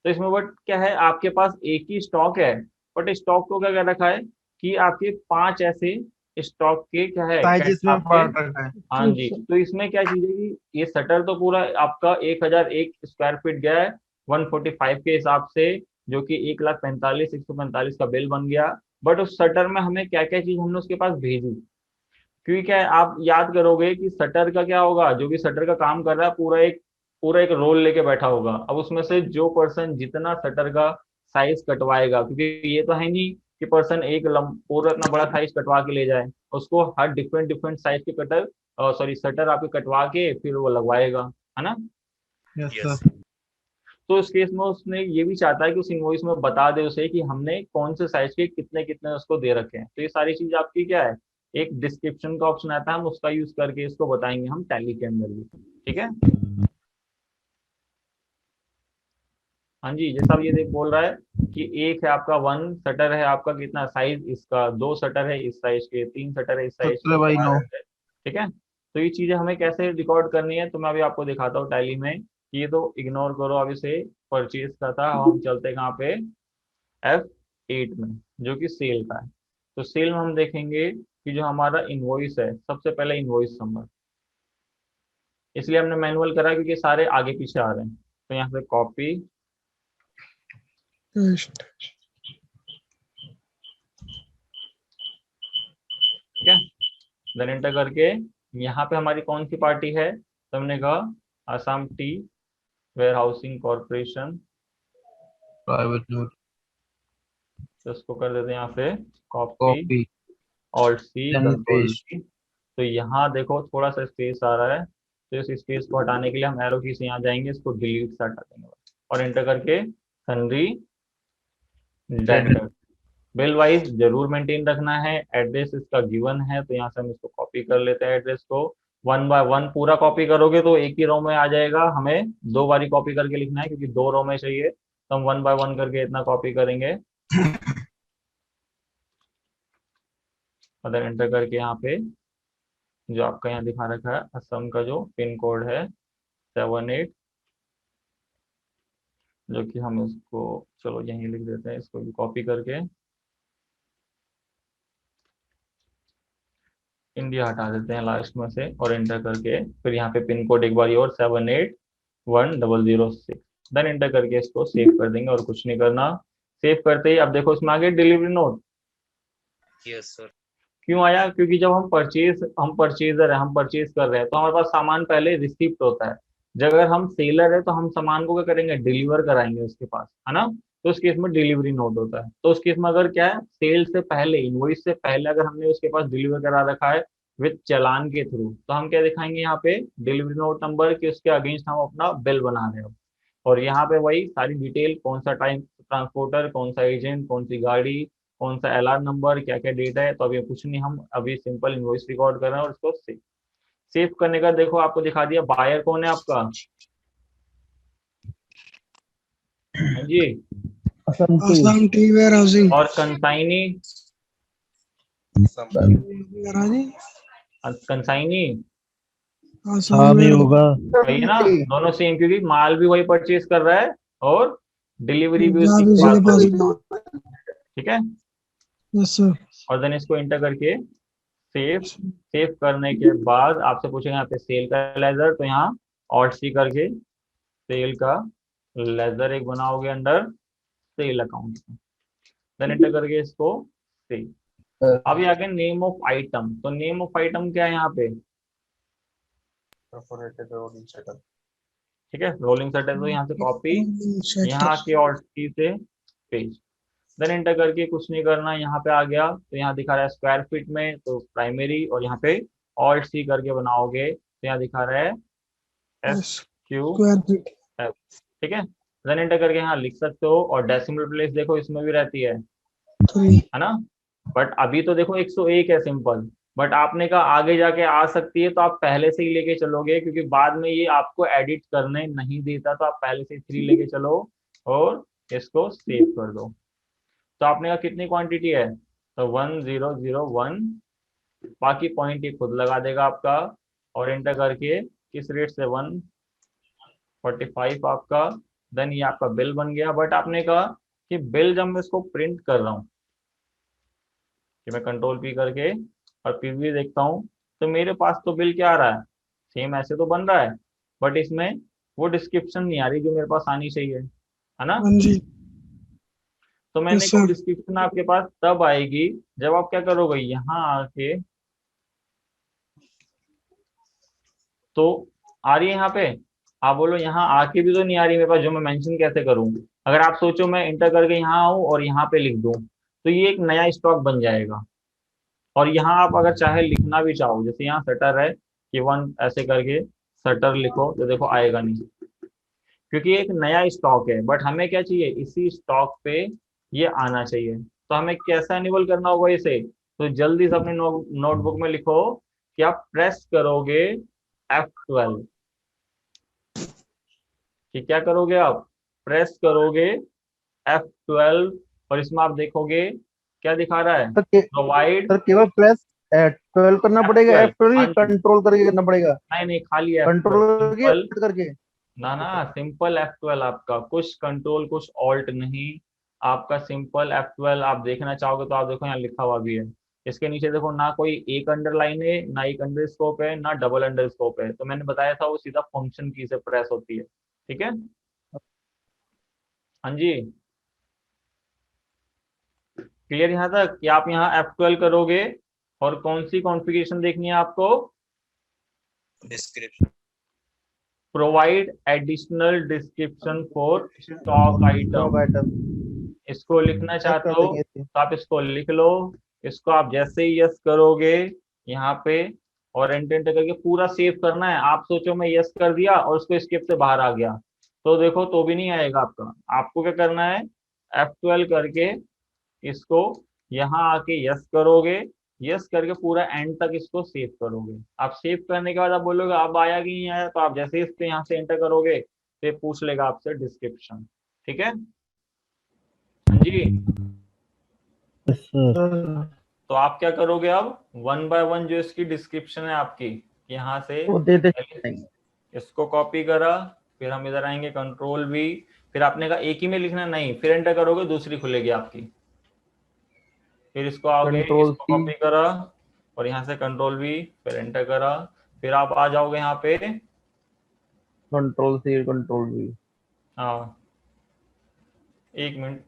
तो इसमें बट क्या है, आपके पास एक ही स्टॉक है, बट स्टॉक को क्या कर रखा है कि आपके 5 ऐसे स्टॉक के क्या है साइजेस में आपके। बांट रखा है। हाँ जी, तो इसमें क्या चीज है कि ये शटर तो पूरा आपका 1001 स्क्वायर फीट गया है 145 के हिसाब से, जो कि 1,45,145 का बिल बन गया। बट उस शटर में हमें क्या क्या चीज हमने उसके पास भेजी, क्योंकि क्या है आप याद करोगे कि शटर का क्या होगा, जो भी शटर का काम कर रहा है पूरा एक रोल लेके बैठा होगा। अब उसमें से जो पर्सन जितना शटर का साइज कटवाएगा, क्योंकि ये तो है नहीं कि पर्सन एक पूरा इतना बड़ा साइज कटवा के ले जाए, उसको हर डिफरेंट डिफरेंट साइज के कटर, सॉरी शटर आपके कटवा के फिर वो लगवाएगा, है ना। Yes yes. सर। तो इस केस में उसने ये भी चाहता है कि उस इनवॉइस में बता दे उसे कि हमने कौन से साइज के कितने कितने उसको दे रखे हैं। तो ये सारी चीज आपकी क्या है, एक डिस्क्रिप्शन का ऑप्शन आता है, हम उसका यूज करके इसको बताएंगे हम टैली के अंदर भी, ठीक है। हाँ जी, जैसा अब ये देख बोल रहा है कि एक है आपका 1 शटर है आपका कितना साइज इसका, 2 शटर है इस साइज के, 3 शटर है इस साइज के, 17/9। ठीक है। तो ये चीजें हमें कैसे रिकॉर्ड करनी है तो मैं अभी आपको दिखाता हूँ टैली में, कि ये तो इग्नोर करो अब इसे, परचेज का था। हम चलते कहाँ पे, F8 में, जो कि सेल का है। तो सेल में हम देखेंगे कि जो हमारा इनवॉइस है, सबसे पहले इनवॉइस नंबर, इसलिए हमने मैनुअल करा क्योंकि सारे आगे पीछे आ रहे हैं। तो यहाँ पे कॉपी, पेस्ट। ठीक है, देन एंटर करके यहाँ पे हमारी कौन सी पार्टी है, तो हमने कहा Assam tea warehousing corporation, private note. तो इसको कर देते हैं यहाँ पे copy, copy. Alt C, Then control paste. C. तो यहाँ देखो थोड़ा सा स्पेस आ रहा है, तो इस स्पेस को हटाने के लिए हम एरो की से यहाँ जाएंगे, इसको डिलीट से हटा देंगे और एंटर करके सन्ड्री डेटर। बिल वाइज जरूर मेंटेन रखना है, एड्रेस इसका गिवन है, तो यहाँ से हम इसको कॉपी कर लेते हैं एड्रेस को। 1 बाय 1 पूरा कॉपी करोगे तो एक ही रो में आ जाएगा, हमें 2 बारी कॉपी करके लिखना है क्योंकि 2 रो में चाहिए, तो हम 1 बाय 1 करके इतना कॉपी करेंगे और देन एंटर करके यहाँ पे जो आपका यहाँ दिखा रखा है असम का जो पिन कोड है 78, जो कि हम इसको चलो यहीं लिख देते हैं, इसको भी कॉपी करके इंडिया हटा देते हैं लास्ट में से और एंटर करके फिर यहाँ पे पिन कोड एक बार और 781006, देन एंटर करके इसको सेव कर देंगे और कुछ नहीं करना। सेव करते ही अब देखो इसमें आगे डिलीवरी नोट यस सर। क्यों आया, क्योंकि जब हम परचेजर है, हम परचेज कर रहे हैं तो हमारे पास सामान पहले रिसिप्ट होता है। जब अगर हम सेलर है तो हम सामान को क्या करेंगे, डिलीवर कराएंगे उसके पास, है ना। तो उस केस में डिलीवरी नोट होता है। तो उस केस में अगर क्या है, सेल से पहले, इनवॉइस से पहले अगर हमने उसके पास डिलीवर करा रखा है विद चालान के थ्रू, तो हम क्या दिखाएंगे यहाँ पे डिलीवरी नोट नंबर कि उसके अगेंस्ट हम अपना बिल बना रहे हो। और यहाँ पे वही सारी डिटेल, कौन सा टाइम ट्रांसपोर्टर, कौन सा एजेंट, कौन सी गाड़ी, कौन सा एलआर नंबर, क्या क्या डेटा है। तो अभी कुछ नहीं, हम अभी सिंपल इनवॉइस रिकॉर्ड कर रहे हैं और इसको सेव करने का देखो आपको दिखा दिया। बायर कौन है आपका, हाँ जी, आसाम टी वेयर हाउसिंग और कंसाइनी, कंसाइनी आसाम में होगा। वही है ना, दोनों सेम, क्योंकि माल भी वही परचेज कर रहा है और डिलीवरी भी जहाँ उसी भी के उसके पास पास होगी। ठीक है, यस सर। और देन इसको एंटर करके सेव करने के बाद आपसे पूछेंगे यहाँ पे सेल का लेजर, तो यहाँ ऑल्ट सी करके सेल का लेजर एक बनाओगे under sale account. Then enter करके इसको सेव। अब ये आगे नेम ऑफ आइटम, तो नेम ऑफ आइटम क्या है यहाँ पे, ठीक है, रोलिंग शटर। तो यहाँ से कॉपी, यहाँ के ऑल्ट सी से पेज। देन एंटर करके कुछ नहीं करना, यहाँ पे आ गया तो यहाँ दिखा रहा है स्क्वायर फीट में, तो प्राइमरी, और यहाँ पे ऑल्ट सी करके बनाओगे तो यहाँ दिखा रहा है SQ स्क्वायर फीट। ठीक है। देन एंटर करके यहाँ लिख सकते हो, और डेसिमल प्लेस देखो इसमें भी रहती है 3 ना। बट अभी तो देखो 101 है सिंपल, बट आपने कहा आगे जाके आ सकती है, तो आप पहले से ही लेके चलोगे, क्योंकि बाद में ये आपको एडिट करने नहीं देता, तो आप पहले से 3 लेके चलो और इसको सेव कर दो। तो आपने कहा कितनी क्वांटिटी है, तो 1001, बाकी पॉइंट ये खुद लगा देगा आपका, और एंटर करके किस रेट से 145 आपका। देन ये आपका बिल बन गया। बट आपने कहा कि बिल जब मैं इसको प्रिंट कर रहा हूँ, कि मैं कंट्रोल P करके और प्रीव्यू देखता हूँ, तो मेरे पास तो बिल क्या आ रहा है, सेम ऐसे तो बन रहा है, बट इसमें वो डिस्क्रिप्शन नहीं आ रही जो मेरे पास आनी चाहिए, है ना। हाँ जी। तो मैंने Yes, कहा sir. डिस्क्रिप्शन आपके पास तब आएगी जब आप क्या करोगे, यहाँ आके, तो आ रही है यहाँ पे, आप बोलो यहाँ आके भी तो नहीं आ रही मेरे पास, जो मैं मेंशन कैसे करूँ। अगर आप सोचो मैं इंटर करके यहाँ आऊँ और यहाँ पे लिख दूँ, तो ये एक नया स्टॉक बन जाएगा। और यहाँ आप अगर चाहे लिखना भी चाहो, जैसे यहाँ शटर है कि 1 ऐसे करके शटर लिखो, तो देखो आएगा नहीं, क्योंकि एक नया स्टॉक है। बट हमें क्या चाहिए, इसी स्टॉक पे ये आना चाहिए। तो हमें कैसा इनेबल करना होगा इसे, तो जल्दी से अपने नोटबुक में लिखो कि आप प्रेस करोगे F12, कि क्या करोगे, आप प्रेस करोगे F12, और इसमें आप देखोगे क्या दिखा रहा है, प्रोवाइड। सर केवल प्रेस 12 करना पड़ेगा, F12, हाँ F12 जी, कंट्रोल करके करना पड़ेगा, नहीं खाली कंट्रोल F12 करके सिंपल, ना सिंपल F12 आपका, कुछ कंट्रोल कुछ ऑल्ट नहीं, आपका सिंपल F12। आप देखना चाहोगे तो आप देखो यहाँ लिखा हुआ भी है, इसके नीचे देखो ना कोई एक अंडरलाइन है, ना एक अंडरस्कोप है, ना डबल अंडरस्कोप है। तो मैंने बताया था वो सीधा फंक्शन की से प्रेस होती है, ठीक है। हाँ जी, क्लियर यहाँ तक कि आप यहाँ F12 करोगे, और कौन सी कॉन्फ़िगरेशन देखनी है आपको, description. Provide additional description for stock item. इसको लिखना चाहते हो तो आप इसको लिख लो। इसको आप जैसे ही यस करोगे यहाँ पे, और एंटर करके पूरा सेव करना है। आप सोचो मैं यस कर दिया और उसको स्किप से बाहर आ गया, तो देखो तो भी नहीं आएगा आपका। आपको क्या करना है, F12 करके इसको यहाँ आके यस करोगे, यस करके पूरा एंड तक इसको सेव करोगे। आप सेव करने के बाद आप बोलोगे अब आया कि नहीं आया, तो आप जैसे इस पे यहाँ से एंटर करोगे तो पूछ लेगा आपसे डिस्क्रिप्शन, ठीक है जी। तो आप क्या करोगे, अब 1 बाय 1 जो इसकी डिस्क्रिप्शन है आपकी, यहाँ से इसको कॉपी करा, फिर हम इधर आएंगे कंट्रोल V, फिर आपने कहा एक ही में लिखना, नहीं, फिर एंटर करोगे दूसरी खुलेगी आपकी, फिर इसको आओगे, इसको कॉपी करा और यहाँ से कंट्रोल V, फिर एंटर करा, फिर आप आ जाओगे यहाँ पे कंट्रोल C कंट्रोल V, हाँ, 1 मिनट।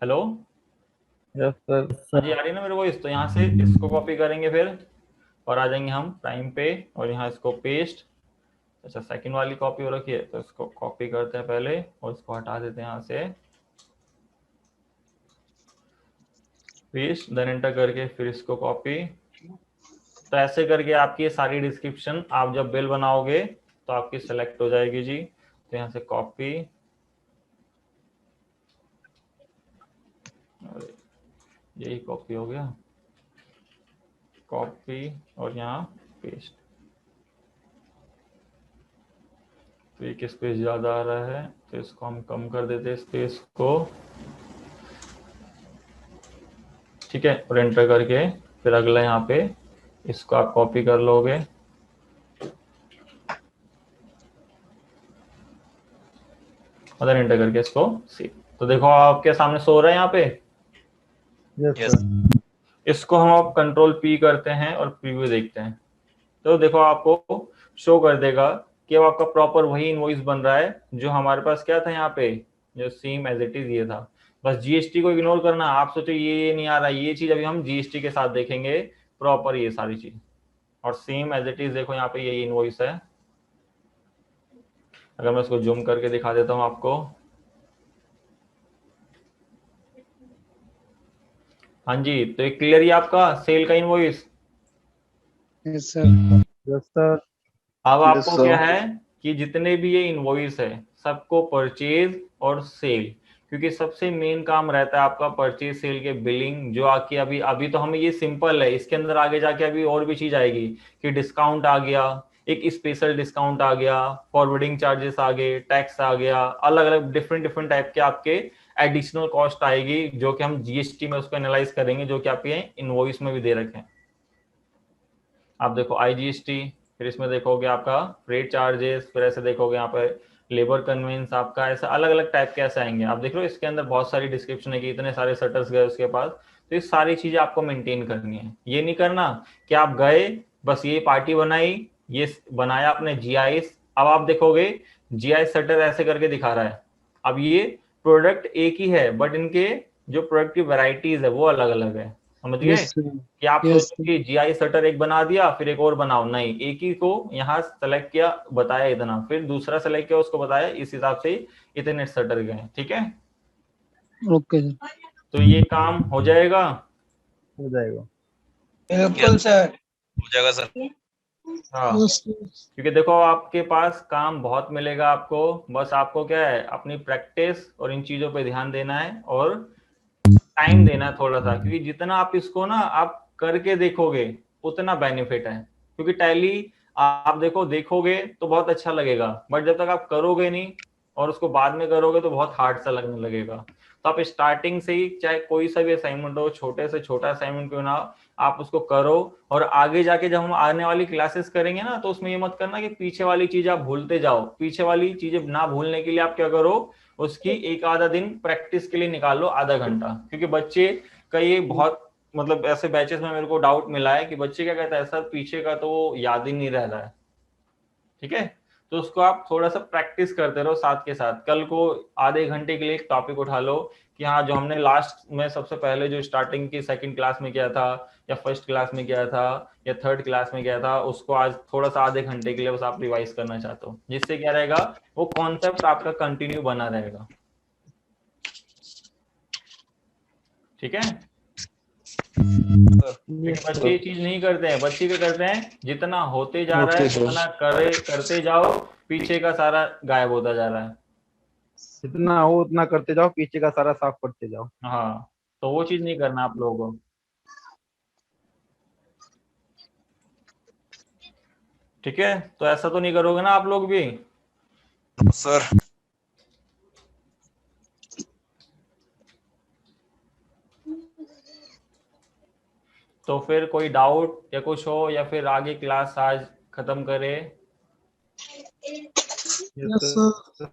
Hello yes sir. सर जी, आ रही है ना मेरे वॉइस? तो यहाँ से इसको कॉपी करेंगे फिर, और आ जाएंगे हम प्राइम पे, और यहाँ इसको पेस्ट। अच्छा, सेकंड वाली कॉपी हो रखी है, तो इसको कॉपी करते हैं पहले और इसको हटा देते हैं यहाँ से, पेस्ट, देन एंटर करके फिर इसको कॉपी। तो ऐसे करके आपकी ये सारी डिस्क्रिप्शन आप जब बिल बनाओगे तो आपकी सेलेक्ट हो जाएगी जी। तो यहाँ से कॉपी, यही कॉपी हो गया, कॉपी और यहाँ पेस्ट। तो एक स्पेस ज़्यादा आ रहा है, तो इसको हम कम कर देते हैं स्पेस को, ठीक है। और एंटर करके फिर अगला यहाँ पे इसको आप कॉपी कर लोगे, और देन एंटर करके इसको सेव। तो देखो आपके सामने सो रहा है यहाँ पे। Yes yes sir. इसको हम अब कंट्रोल पी करते हैं और प्रीव्यू देखते हैं। तो देखो आपको शो कर देगा कि अब आपका प्रॉपर वही इनवॉइस बन रहा है जो हमारे पास क्या था यहाँ पे, जो सेम एज इट इज ये था। बस जीएसटी को इग्नोर करना। आप सोचो ये नहीं आ रहा, ये चीज अभी हम जीएसटी के साथ देखेंगे प्रॉपर ये सारी चीज, और सेम एज इट इज देखो यहाँ पे यही इनवॉइस है। अगर मैं इसको जूम करके दिखा देता हूँ आपको, हाँ जी, तो एक क्लियर ही आपका सेल का invoice. Yes sir. Yes sir. अब Yes, आपको sir. क्या है कि जितने भी ये इनवॉइस है सबको परचेज और सेल, क्योंकि सबसे मेन काम रहता है आपका परचेज सेल के बिलिंग, जो आके अभी अभी तो हमें ये सिंपल है, इसके अंदर आगे जाके अभी और भी चीज आएगी कि डिस्काउंट आ गया, एक स्पेशल डिस्काउंट आ गया, फॉरवर्डिंग चार्जेस आ गए, टैक्स आ गया, अलग अलग डिफरेंट डिफरेंट टाइप के आपके एडिशनल कॉस्ट आएगी, जो कि हम जीएसटी में उसको एनालाइज करेंगे, जो कि आपके इनवॉइस में भी दे रखे हैं। आप देखो आईजीएसटी, फिर इसमें देखोगे आपका फ्रेट चार्जेस, फिर ऐसे देखोगे यहाँ पे लेबर कन्वेंस आपका, ऐसा अलग अलग टाइप के ऐसे आएंगे। आप देख लो इसके अंदर बहुत सारी डिस्क्रिप्शन है कि इतने सारे शटर्स गए उसके पास। तो ये सारी चीजें आपको मेंटेन करनी है। ये नहीं करना कि आप गए बस ये पार्टी बनाई, ये बनाया आपने जीआईएस, अब आप देखोगे जीआईएस शटर ऐसे करके दिखा रहा है। अब ये प्रोडक्ट एक ही है बट इनके जो प्रोडक्ट की वेराइटीज है वो अलग अलग है, समझ गए? Yes sir. कि आप यस सोचो कि जीआई शटर एक बना दिया फिर एक और बनाओ, नहीं, एक ही को यहाँ सेलेक्ट किया बताया इतना, फिर दूसरा सेलेक्ट किया उसको बताया, इस हिसाब से इतने शटर गए, ठीक है। Okay sir. तो ये काम हो जाएगा। हो जाएगा। बिल्कुल सर। हो जाएगा सर। हाँ, यस क्योंकि देखो आपके पास काम बहुत मिलेगा आपको, बस आपको क्या है अपनी प्रैक्टिस और इन चीजों पे ध्यान देना है और टाइम देना है थोड़ा सा, क्योंकि जितना आप इसको ना आप करके देखोगे उतना बेनिफिट है। क्योंकि टैली आप देखोगे तो बहुत अच्छा लगेगा, बट जब तक आप करोगे नहीं और उसको बाद में करोगे तो बहुत हार्ड सा लगने लगेगा। तो आप स्टार्टिंग से ही चाहे कोई सा भी असाइनमेंट हो, छोटे से छोटा असाइनमेंट क्यों ना हो, आप उसको करो। और आगे जाके जब हम आने वाली क्लासेस करेंगे ना, तो उसमें ये मत करना कि पीछे वाली चीज आप भूलते जाओ। पीछे वाली चीजें ना भूलने के लिए आप क्या करो, उसकी एक आधा दिन प्रैक्टिस के लिए निकाल लो, आधा घंटा। क्योंकि बच्चे का ये बहुत मतलब ऐसे बैचेस में मेरे को डाउट मिला है कि बच्चे क्या कहता है सर पीछे का तो याद ही नहीं रह रहा है, ठीक है। तो उसको आप थोड़ा सा प्रैक्टिस करते रहो साथ के साथ। कल को आधे घंटे के लिए एक टॉपिक उठा लो कि हाँ जो हमने लास्ट में सबसे पहले जो स्टार्टिंग की सेकंड क्लास में किया था या फर्स्ट क्लास में किया था या थर्ड क्लास में किया था, उसको आज थोड़ा सा आधे घंटे के लिए बस आप रिवाइज करना चाहते हो, जिससे क्या रहेगा वो कॉन्सेप्ट आपका कंटिन्यू बना रहेगा, ठीक है। बच्चे ये चीज नहीं करते हैं, बच्चे क्या करते हैं जितना होते जा रहा है उतना करते जाओ, पीछे का सारा गायब होता जा रहा है। जितना हो उतना करते जाओ, पीछे का सारा साफ करते जाओ। हाँ, तो वो चीज नहीं करना आप लोगों को, ठीक है। तो ऐसा तो नहीं करोगे ना आप लोग भी? सर तो फिर कोई डाउट या कुछ हो या फिर आगे क्लास आज खत्म करे? Yes sir. सर।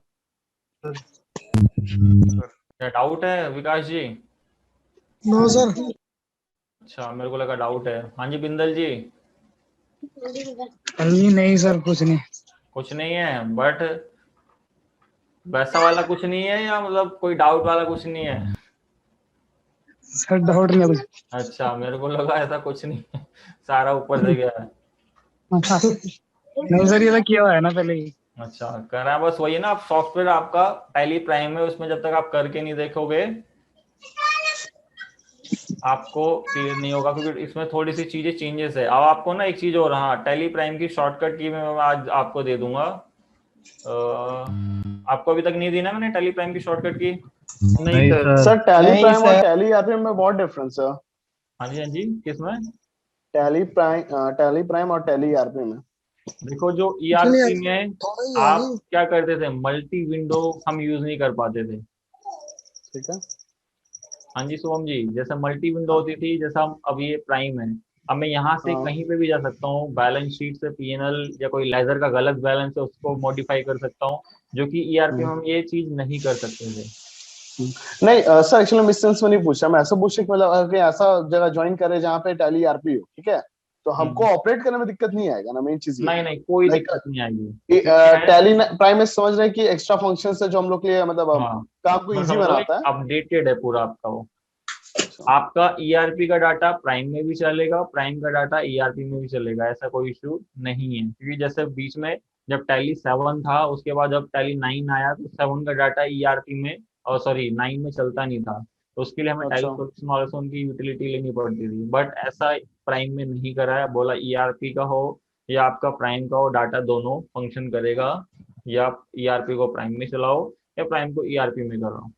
क्या डाउट है विकास जी? No sir. अच्छा, मेरे को लगा डाउट है। हाँ जी बिंदल जी। नहीं नहीं सर, कुछ नहीं। कुछ नहीं है, बट वैसा वाला कुछ नहीं है, या मतलब कोई डाउट वाला कुछ नहीं है? सर डाउट नहीं है कुछ। अच्छा, मेरे को लगा ऐसा कुछ नहीं है, सारा ऊपर से गया है। नहीं सर, ये तो किया हुआ है ना पहले ही। अच्छा, कर रहा है बस वही ना। आप सॉफ्टवेयर आपका टैली प्राइम है, उसमें जब तक आप करके नहीं देखोगे आपको क्लियर नहीं होगा, क्योंकि इसमें थोड़ी सी चीजें चेंजेस है। अब आपको ना एक चीज और, हाँ, टैली प्राइम की शॉर्टकट की मैं आज आपको दे दूंगा। आपको अभी तक नहीं दी ना मैंने टैली प्राइम की शॉर्टकट की? नहीं सर। सर टैली नहीं प्राइम और सर। टैली आरपीएम में बहुत डिफरेंस है। हाँ जी, हाँ जी, किसमें? टैली प्राइम और टैली आरपीएम में। देखो, जो चलिए ईआरपी में थोड़ा ही है आप ये। क्या करते थे, मल्टी विंडो हम यूज नहीं कर पाते थे। ठीक है। हाँ जी शुभम जी, जैसे मल्टी विंडो हाँ होती थी, जैसा अब ये प्राइम है। अब मैं यहाँ से हाँ। कहीं पे भी जा सकता हूँ, बैलेंस शीट से पीएनएल या कोई लेजर का गलत बैलेंस है उसको मॉडिफाई कर सकता हूँ, जो कि ईआरपी में हम ये चीज नहीं कर सकते थे। नहीं सर, एक्चुअली मैं इस सेंस में नहीं पूछ रहा, मैं ऐसा पूछ रहा कि मतलब अगर कोई ऐसा जगह ज्वाइन करे जहाँ पे टैली आरपी हो, ठीक है, तो हमको ऑपरेट करने में दिक्कत नहीं आएगा ना, मेन चीज ये नहीं नहीं, कोई लाइक दिक्कत नहीं आएगी। क्या है? टैली प्राइम में समझ रहे हैं कि एक्स्ट्रा फंक्शन है जो हम लोग के लिए मतलब हाँ, काम को इजी मतलब बनाता है। अपडेटेड है पूरा आपका वो। अच्छा। आपका ईआरपी का डाटा प्राइम में भी चलेगा, प्राइम का डाटा ईआरपी में भी चलेगा, ऐसा कोई इशू नहीं है। क्योंकि जैसे बीच में जब टैली 7 था, उसके बाद जब टैली 9 आया तो 7 का डाटा ईआरपी में, और सॉरी 9 में चलता नहीं था, तो उसके लिए हमें टैली अच्छा। सोल्यूशन वाले उनकी यूटिलिटी लेनी पड़ती थी। बट ऐसा प्राइम में नहीं करा है, बोला ईआरपी का हो या आपका प्राइम का हो, डाटा दोनों फंक्शन करेगा। या आप ईआरपी को प्राइम में चलाओ या प्राइम को ईआरपी में कराओ,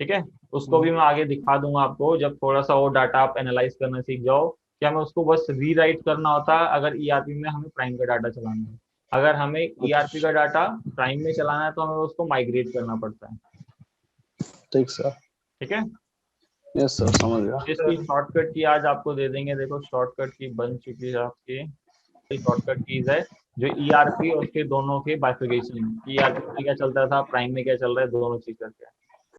ठीक है। उसको भी मैं आगे दिखा दूंगा आपको, जब थोड़ा सा वो डाटा आप एनालाइज करना सीख जाओ। क्या हमें उसको बस रीराइट करना होता है अगर ईआरपी में हमें प्राइम का डाटा चलाना है। अगर हमें ईआरपी का डाटा प्राइम में चलाना है तो हमें उसको माइग्रेट करना पड़ता है, ठीक सर। ठीक है। यस सर, समझ गया। इसकी शॉर्टकट की आज आपको दे देंगे। देखो शॉर्टकट की बन चुकी है आपकी। शॉर्टकट कीज है जो ईआरपी और उसके दोनों के बाइफिकेशन, ईआरपी में क्या चलता था, प्राइम में क्या चल रहा है, दोनों चीज करके